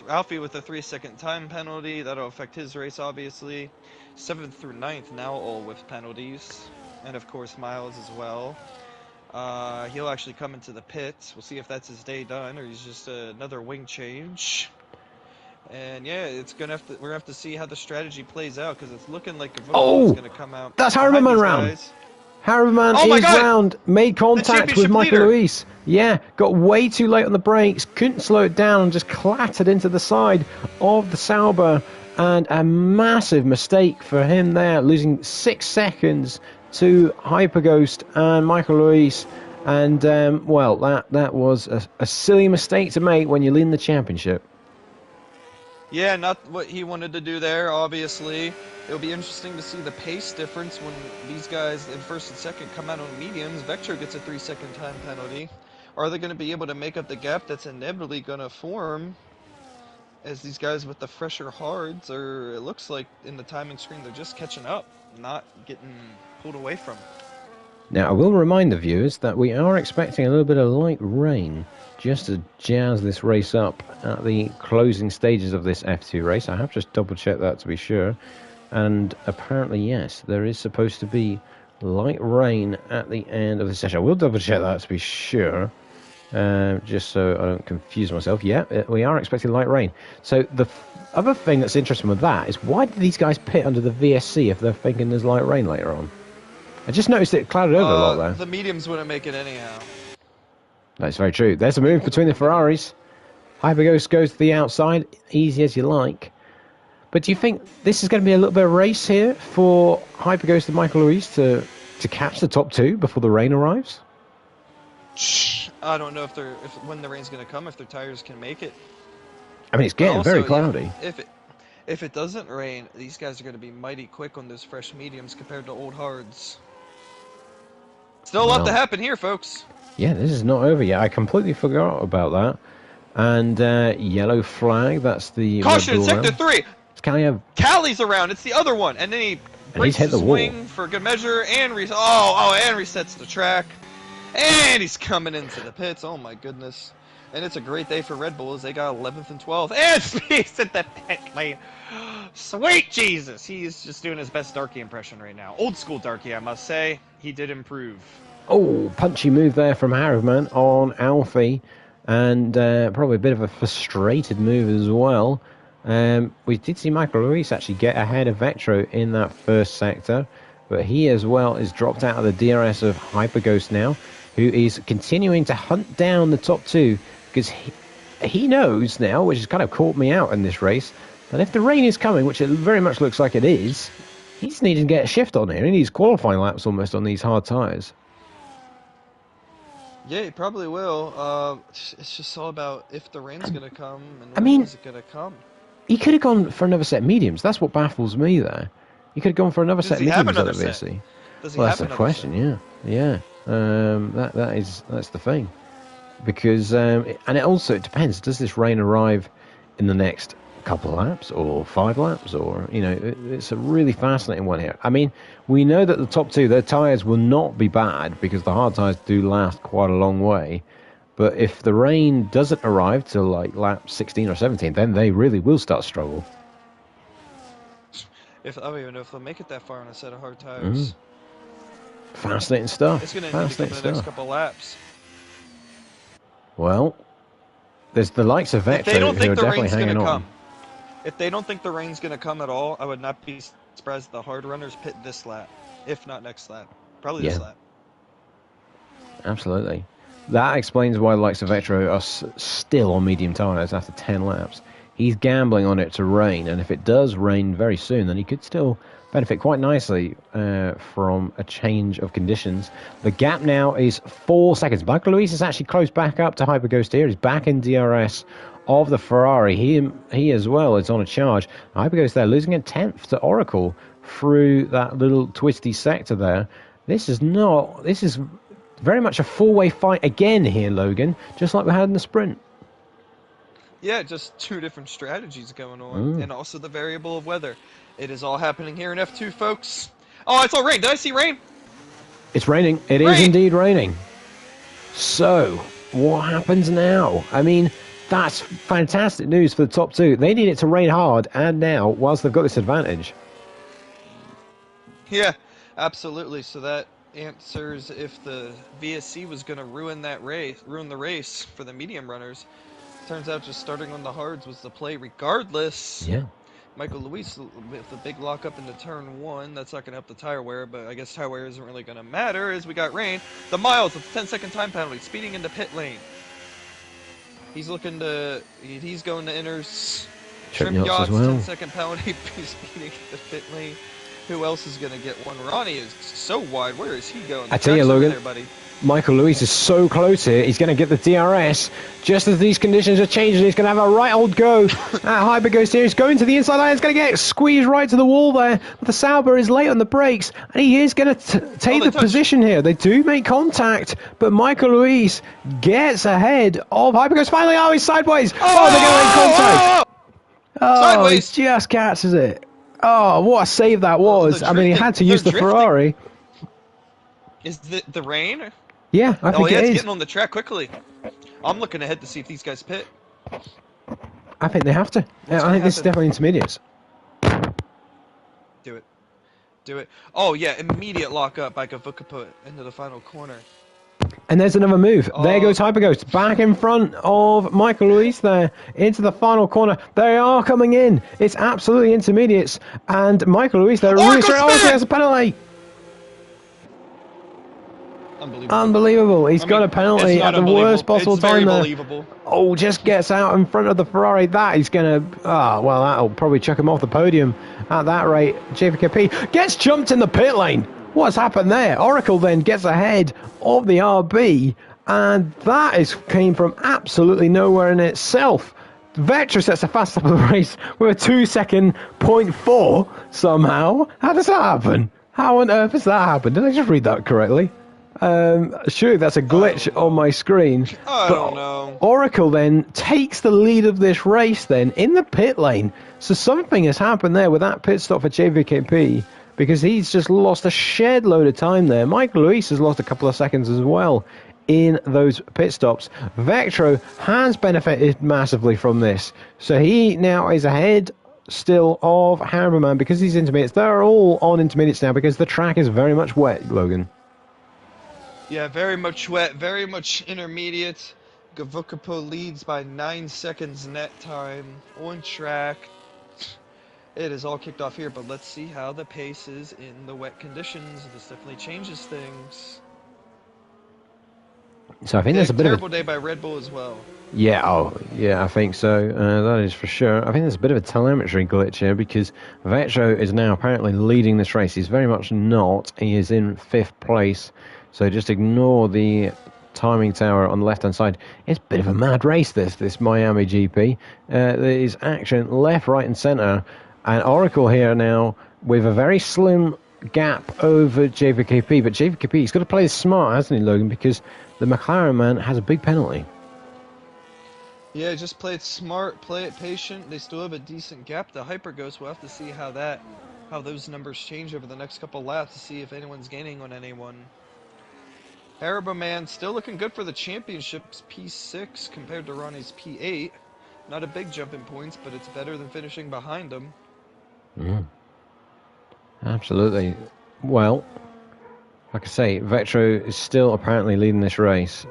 Alfie with a 3-second time penalty. That'll affect his race, obviously. 7th through 9th now all with penalties. And, of course, Miles as well. He'll actually come into the pits. We'll see if that's his day done or he's just another wing change. And yeah, we're gonna have to see how the strategy plays out because it's looking like Gavovo is Oh, gonna come out that's behind Harriman these round. guys. Harriman Oh my is God! round, made The contact with championship Michael leader. Luis. Yeah, got way too late on the brakes, couldn't slow it down, and just clattered into the side of the Sauber. And a massive mistake for him there, losing 6 seconds to Hyperghost and Michael Luis. And, well, that was a silly mistake to make when you lead the championship. Yeah, not what he wanted to do there, obviously. It'll be interesting to see the pace difference when these guys in first and second come out on mediums. Vectro gets a 3-second time penalty. Are they going to be able to make up the gap that's inevitably going to form as these guys with the fresher hards or it looks like in the timing screen they're just catching up, not getting pulled away from. Now, I will remind the viewers that we are expecting a little bit of light rain just to jazz this race up at the closing stages of this F2 race. I have just double-checked that to be sure. And apparently, yes, there is supposed to be light rain at the end of the session. I will double-check that to be sure, just so I don't confuse myself. Yeah, we are expecting light rain. So the other thing that's interesting with that is why did these guys pit under the VSC if they're thinking there's light rain later on? I just noticed it clouded over a lot there. The mediums wouldn't make it anyhow. That's very true. There's a move between the Ferraris. Hyperghost goes to the outside, easy as you like. But do you think this is going to be a little bit of race here for Hyperghost and Michael Luis to catch the top two before the rain arrives? I don't know if when the rain's going to come, if their tires can make it. I mean, it's getting very cloudy. If it doesn't rain, these guys are going to be mighty quick on those fresh mediums compared to old hards. Still a lot to happen here, folks. Yeah, this is not over yet. I completely forgot about that. And yellow flag, that's the caution in sector 3. Callie's around. It's the other one, and then he breaks his swing for good measure and and resets the track, and he's coming into the pits. Oh my goodness! And it's a great day for Red Bull as they got 11th and 12th, and he's at the pit lane. Sweet Jesus, he's just doing his best Darky impression right now. Old school Darky, I must say. He did improve. Oh, punchy move there from Harriman on Alfie, and probably a bit of a frustrated move as well. We did see Michael Luis actually get ahead of Vectro in that first sector, but he as well is dropped out of the DRS of Hyperghost now, who is continuing to hunt down the top two, because he knows now, which has kind of caught me out in this race, that if the rain is coming, which it very much looks like it is, he's needing to get a shift on here. He needs qualifying laps almost on these hard tyres. Yeah, he probably will. It's just all about if the rain's going to come and when is it going to come. He could have gone for another set of mediums. That's what baffles me there. He could have gone for another set of mediums at the VSC. Well, that's the question, yeah. That's the thing. Because, and it also depends, does this rain arrive in the next couple of laps or 5 laps, or it's a really fascinating one here. I mean, we know that the top two, their tyres will not be bad because the hard tyres do last quite a long way, but if the rain doesn't arrive till like lap 16 or 17, then they really will start to struggle. I don't even know if they'll make it that far on a set of hard tires. Fascinating stuff. It's going to need to come in the next couple laps. Well, there's the likes of Vectro who are definitely hanging on. If they don't think the rain's going to come at all, I would not be surprised if the hard runners pit this lap, if not next lap. Probably this lap. Absolutely. That explains why the likes of Vectro are still on medium tyres after 10 laps. He's gambling on it to rain, and if it does rain very soon, then he could still benefit quite nicely from a change of conditions. The gap now is 4 seconds. Michael Luis is actually close back up to Hyperghost here. He's back in DRS of the Ferrari. He as well is on a charge. Hyperghost there, losing a 10th to Oracle through that little twisty sector there. This is very much a four-way fight again here, Logan, just like we had in the sprint. Yeah, just two different strategies going on, and also the variable of weather. It is all happening here in F2, folks. Oh, I saw rain. Did I see rain? It's raining. It is indeed raining. So, what happens now? I mean, that's fantastic news for the top two. They need it to rain hard, and now, whilst they've got this advantage. Yeah, absolutely. So that answers if the VSC was going to ruin the race for the medium runners. Turns out just starting on the hards was the play regardless. Yeah. Michael Luis with the big lockup into turn 1. That's not going to help the tire wear, but I guess tire wear isn't really going to matter as we got rain. The Miles with the 10-second time penalty, speeding into pit lane. He's going to inners. Trip Trip yachts as yachts, well. 10-second penalty, speeding into pit lane. Who else is going to get one? Ronnie is so wide. Where is he going? I tell you, Track's over Logan, there, buddy. Michael Luis is so close here. He's going to get the DRS. Just as these conditions are changing, he's going to have a right old go. Hyperghost here. He's going to the inside line. He's going to get squeezed right to the wall there. But the Sauber is late on the brakes. And he is going to take the position here. They do make contact. But Michael Luis gets ahead of Hyperghost. Finally, he's sideways. Oh, they're going to make contact. Sideways. He just catches it. Oh, what a save that was. I mean, he had to use the Ferrari. Is the rain? Yeah, I think it is. It's getting on the track quickly. I'm looking ahead to see if these guys pit. I think they have to. I think this is definitely intermediates. Do it. Do it. Oh, yeah, immediate lockup by Gavuka into the final corner. And there's another move. There goes Hyperghost. Back in front of Michael Luis there. Into the final corner. They are coming in. It's absolutely intermediates. And Michael Luis there. Really straight. Oh, there's a penalty. Unbelievable. He's got a penalty at the worst possible time there. Oh, just gets out in front of the Ferrari. That is going to... well, that'll probably chuck him off the podium at that rate. JVKP gets jumped in the pit lane. What's happened there? Oracle then gets ahead of the RB, and that came from absolutely nowhere in itself. Vectra sets a fast up of the race with a 2-second 0.4 somehow. How does that happen? How on earth has that happened? Did I just read that correctly? Surely that's a glitch on my screen. I don't know. Oracle then takes the lead of this race then in the pit lane. So something has happened there with that pit stop for JVKP, because he's just lost a shed load of time there. Michael Luis has lost a couple of seconds as well in those pit stops. Vectro has benefited massively from this. So he now is ahead still of Hammerman because he's intermediates. They're all on intermediates now because the track is very much wet, Logan. Yeah, very much wet, very much intermediate. Gavukapo leads by 9 seconds net time on track. It is all kicked off here, but let's see how the pace is in the wet conditions. This definitely changes things. So I think there's a bit of a terrible day by Red Bull as well. Yeah, I think so. That is for sure. I think there's a bit of a telemetry glitch here because Vetro is now apparently leading this race. He's very much not. He is in 5th place. So just ignore the timing tower on the left-hand side. It's a bit of a mad race, this Miami GP. There is action left, right, and centre. And Oracle here now with a very slim gap over JVKP. But JVKP, he's got to play smart, hasn't he, Logan? Because the McLaren man has a big penalty. Yeah, just play it smart, play it patient. They still have a decent gap. The Hyper Ghost, we'll have to see how those numbers change over the next couple laps to see if anyone's gaining on anyone. Haribo Man still looking good for the championships, P6 compared to Ronnie's P8. Not a big jump in points, but it's better than finishing behind him. Absolutely. Well, like I say, Vetro is still apparently leading this race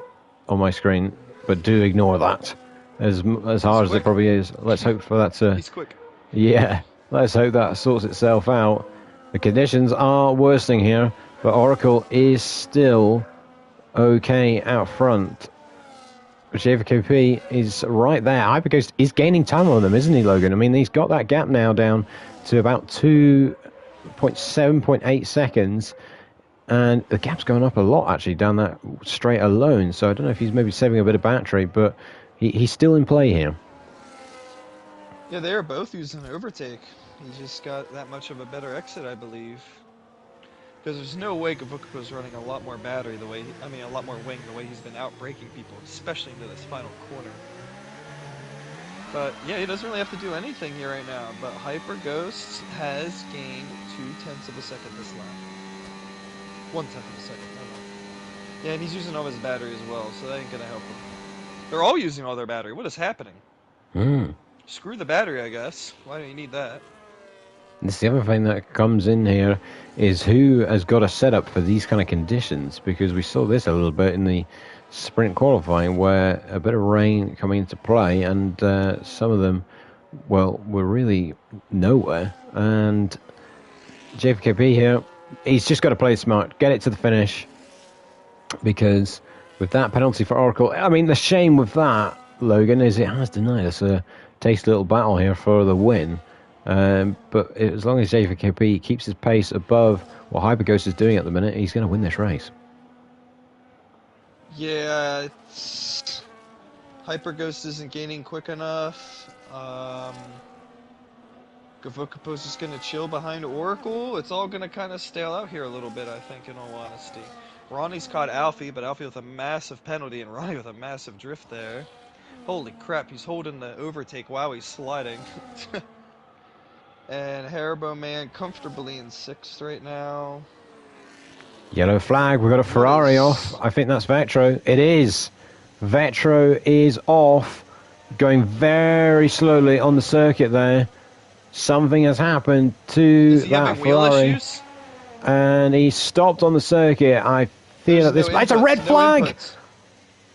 on my screen, but do ignore that. As hard as it probably is, let's hope for that to... He's quick. Yeah, let's hope that sorts itself out. The conditions are worsening here, but Oracle is still okay out front. JVKP is right there. Hyperghost is gaining time on them, isn't he, Logan? I mean, he's got that gap now down to about 2.7.8 seconds. And the gap's going up a lot, actually, down that straight alone. So I don't know if he's maybe saving a bit of battery, but he's still in play here. Yeah, they are both using overtake. He just got that much of a better exit, I believe. Because there's no way Gavuka was running a lot more battery a lot more wing the way he's been out braking people, especially into this final corner. But yeah, he doesn't really have to do anything here right now. But Hyper Ghost has gained 0.2 of a second this lap. 0.1 of a second. I don't know. Yeah, and he's using all his battery as well, so that ain't gonna help him. They're all using all their battery. What is happening? Screw the battery, I guess. Why do you need that? This is the other thing that comes in here is who has got a setup for these kind of conditions, because we saw this a little bit in the sprint qualifying where a bit of rain coming into play and some of them, well, were really nowhere. And JVKP here, he's just got to play smart, get it to the finish, because with that penalty for Oracle, I mean, the shame with that, Logan, is it has denied us a tasty little battle here for the win. But as long as JVKP keeps his pace above what Hyperghost is doing at the minute, he's going to win this race. Yeah, Hyperghost isn't gaining quick enough. Gavokapo's just going to chill behind Oracle. It's all going to kind of stale out here a little bit, I think, in all honesty. Ronnie's caught Alfie, but Alfie with a massive penalty and Ronnie with a massive drift there. Holy crap, he's holding the overtake while he's sliding. And Haribo Man comfortably in 6th right now. Yellow flag, we've got a Ferrari off. I think that's Vetro. It is. Vetro is off, going very slowly on the circuit there. Something has happened to that Ferrari. And he stopped on the circuit. I fear that this... It's a red flag!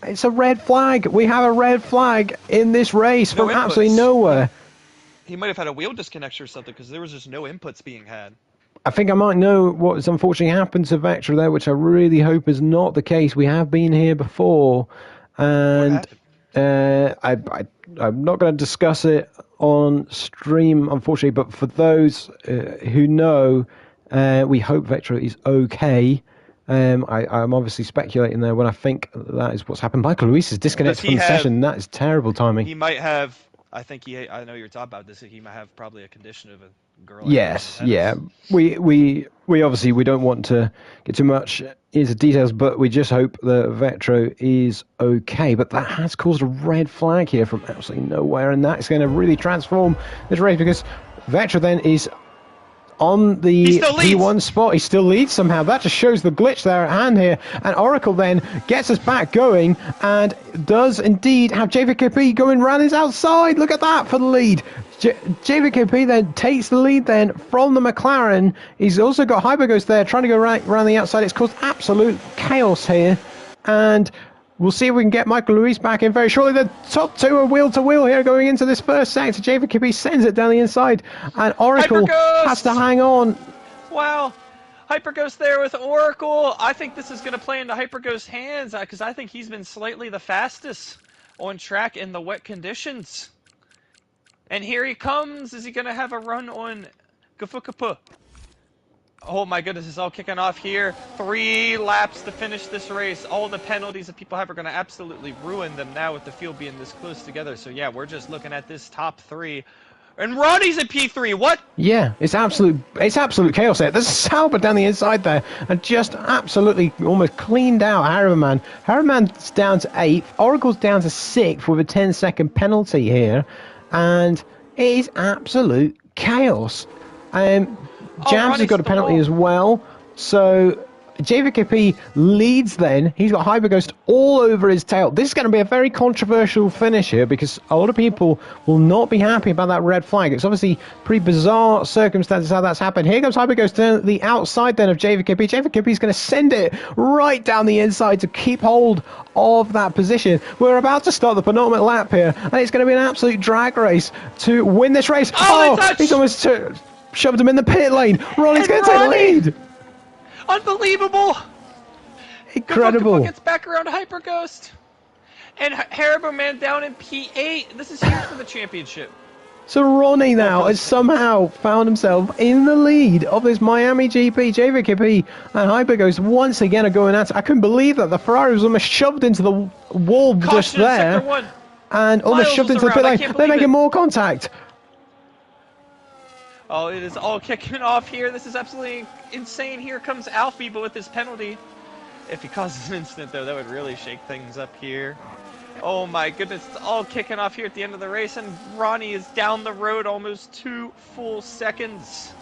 It's a red flag. We have a red flag in this race from absolutely nowhere. He might have had a wheel disconnection or something because there was just no inputs being had. I think I might know what's unfortunately happened to Vectra there, which I really hope is not the case. We have been here before, and I'm not going to discuss it on stream, unfortunately, but for those who know, we hope Vectra is okay. I'm obviously speculating there when I think that is what's happened. Michael Luis is disconnected from the session. That is terrible timing. He might have... I think I know you're talking about this. He might have probably a condition of a girl. Yes, yeah. We obviously we don't want to get too much into details, but we just hope that Vetro is okay. But that has caused a red flag here from absolutely nowhere, and that's going to really transform this race because Vetro then is on the P1 spot. He still leads somehow. That just shows the glitch there at hand here. And Oracle then gets us back going and does indeed have JVKP going round his outside. Look at that for the lead. JVKP then takes the lead then from the McLaren. He's also got Hyperghost there trying to go right around the outside. It's caused absolute chaos here. And we'll see if we can get Michael Luis back in very shortly. The top two are wheel to wheel here going into this first sector. JVKP sends it down the inside, and Oracle has to hang on. Wow. Hyperghost there with Oracle. I think this is going to play into Hyperghost's hands because I think he's been slightly the fastest on track in the wet conditions. And here he comes. Is he going to have a run on Gafukapa? Oh my goodness, it's all kicking off here. 3 laps to finish this race. All the penalties that people have are going to absolutely ruin them now with the field being this close together. So yeah, we're just looking at this top 3. And Ronnie's at P3, what? Yeah, it's absolute chaos there. There's Sauber down the inside there and just absolutely almost cleaned out Harriman. Harriman's down to 8th. Oracle's down to 6th with a 10-second penalty here. And it is absolute chaos. Jams has got a penalty as well, so JVKP leads then. He's got Hyperghost all over his tail. This is going to be a very controversial finish here because a lot of people will not be happy about that red flag. It's obviously pretty bizarre circumstances how that's happened. Here comes Hyperghost to the outside then of JVKP. JVKP is going to send it right down the inside to keep hold of that position. We're about to start the penultimate lap here, and it's going to be an absolute drag race to win this race. Oh, he's almost... shoved him in the pit lane. Ronnie's going to take the lead. Unbelievable. Incredible. Gavokapo gets back around Hyperghost. And Haribo Man down in P8. This is huge for the championship. So Ronnie now has somehow found himself in the lead of this Miami GP. JVKP and Hyperghost once again are going at it. I couldn't believe that. The Ferrari was almost shoved into the wall just there. And almost shoved into the pit lane. They're making more contact. Oh, it is all kicking off here. This is absolutely insane. Here comes Alfie, but with his penalty. If he causes an incident, though, that would really shake things up here. Oh my goodness, it's all kicking off here at the end of the race, and Ronnie is down the road almost 2 full seconds.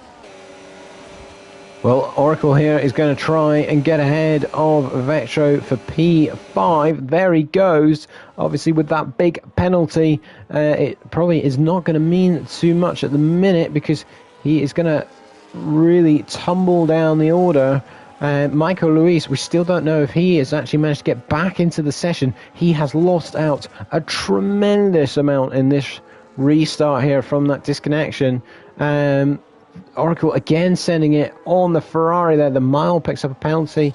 Well, Oracle here is going to try and get ahead of Vetro for P5. There he goes. Obviously, with that big penalty, it probably is not going to mean too much at the minute because he is going to really tumble down the order. Michael Luis, we still don't know if he has actually managed to get back into the session. He has lost out a tremendous amount in this restart here from that disconnection. Oracle again sending it on the Ferrari there. The Mile picks up a penalty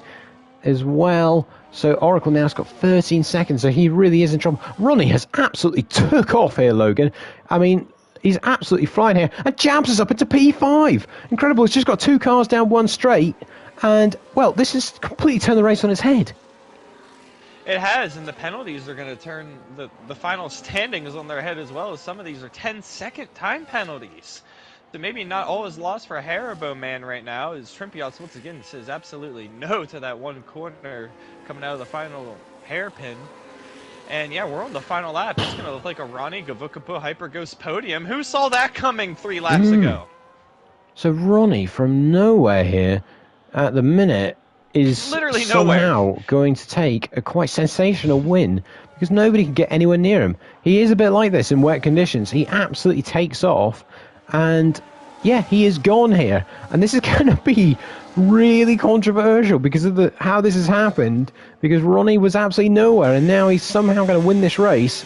as well. So Oracle now has got 13 seconds, so he really is in trouble. Ronnie has absolutely took off here, Logan. I mean, he's absolutely flying here and jams us up into P5. Incredible. He's just got 2 cars down one straight. And, well, this has completely turned the race on its head. It has, and the penalties are going to turn the final standings on their head as well, as some of these are 10-second time penalties. So maybe not all is lost for Haribo Man right now, as Trimpios once again says absolutely no to that one corner coming out of the final hairpin. And yeah, we're on the final lap. It's going to look like a Ronnie Gavukapu Hyper Ghost podium. Who saw that coming 3 laps ago? So Ronnie from nowhere here at the minute is literally somehow going to take a quite sensational win because nobody can get anywhere near him. He is a bit like this in wet conditions. He absolutely takes off and yeah, he is gone here. And this is going to be really controversial because of how this has happened, because Ronnie was absolutely nowhere and now he's somehow going to win this race.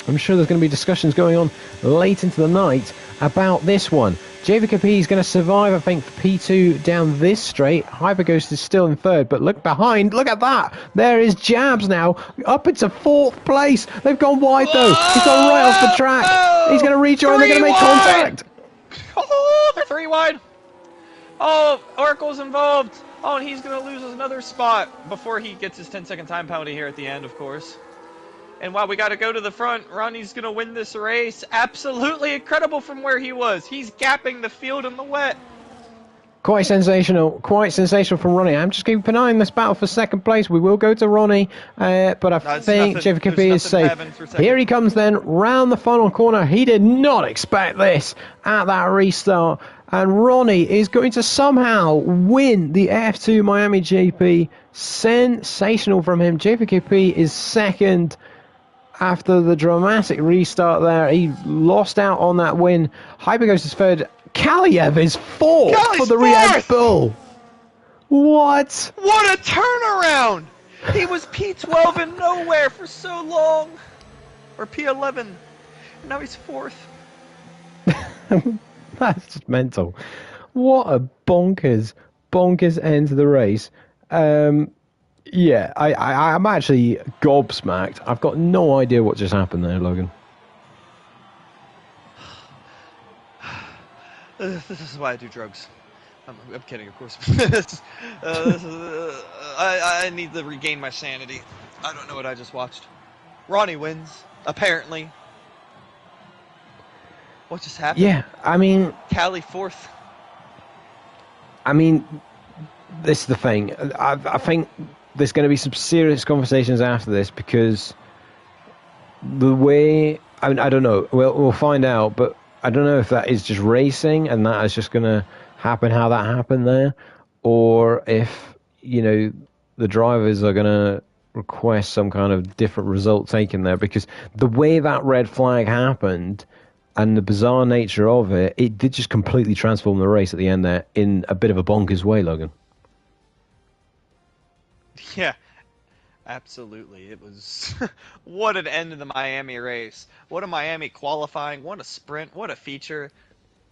I'm sure there's going to be discussions going on late into the night about this one. JVKP is going to survive, I think, for P2 down this straight. Hyperghost is still in 3rd, but look behind. Look at that. There is Jabs now, up into 4th place. They've gone wide, though. He's gone right off the track. He's going to rejoin. They're going to make contact. Oh, they're 3 wide. Oh, Oracle's involved. Oh, and he's going to lose another spot before he gets his 10-second time penalty here at the end, of course. And wow, we got to go to the front. Ronnie's going to win this race. Absolutely incredible from where he was. He's gapping the field in the wet. Quite sensational from Ronnie. I'm just keeping an eye on this battle for 2nd place. We will go to Ronnie, but I think JVKP is safe. Here he comes then, round the final corner. He did not expect this at that restart. And Ronnie is going to somehow win the F2 Miami GP. Sensational from him. JVKP is 2nd. After the dramatic restart there, he lost out on that win. Hyperghost is 3rd. Kaliev is 4th for the Red Bull. What? What a turnaround! He was P12 and nowhere for so long. Or P11. And now he's 4th. That's just mental. What a bonkers end to the race. Yeah, I'm actually gobsmacked. I've got no idea what just happened there, Logan. This is why I do drugs. I'm kidding, of course. I need to regain my sanity. I don't know what I just watched. Ronnie wins, apparently. What just happened? Yeah, I mean... Cali 4th. I mean, this is the thing. I think there's going to be some serious conversations after this because the way... I mean, I don't know. We'll find out, but I don't know if that is just racing and that is just going to happen how that happened there, or if, you know, the drivers are going to request some kind of different result taken there, because the way that red flag happened and the bizarre nature of it, it did just completely transform the race at the end there in a bit of a bonkers way, Logan. Yeah, absolutely. It was what an end to the Miami race. What a Miami qualifying. What a sprint. What a feature.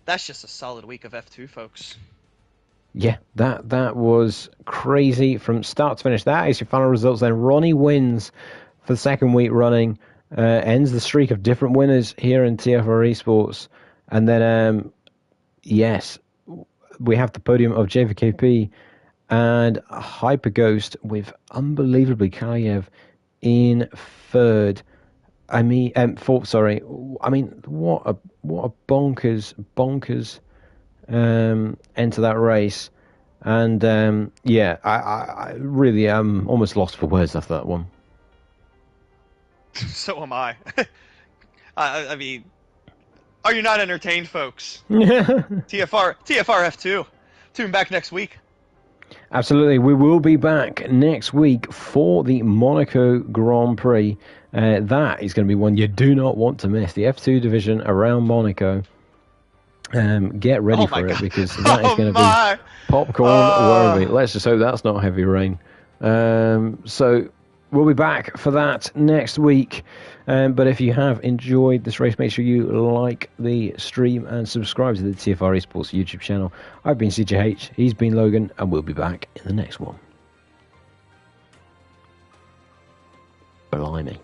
That's just a solid week of F2, folks. Yeah, that was crazy from start to finish. That is your final results then. Ronnie wins for the 2nd week running. Ends the streak of different winners here in TFR eSports. And then, yes, we have the podium of JVKP and Hyperghost with unbelievably Kaliev in 3rd. I mean, 4th, sorry. I mean, what a bonkers end to that race. And, yeah, I really am almost lost for words after that one. So am I. I mean, are you not entertained, folks? TFR F2. Tune back next week. Absolutely. We will be back next week for the Monaco Grand Prix. That is going to be one you do not want to miss. The F2 division around Monaco. Get ready Oh my for it god. because that is Oh going to be my. popcorn worthy. Uh, Let's just hope that's not heavy rain. So we'll be back for that next week. But if you have enjoyed this race, make sure you like the stream and subscribe to the TFR eSports YouTube channel. I've been CJH, he's been Logan, and we'll be back in the next one. Blimey.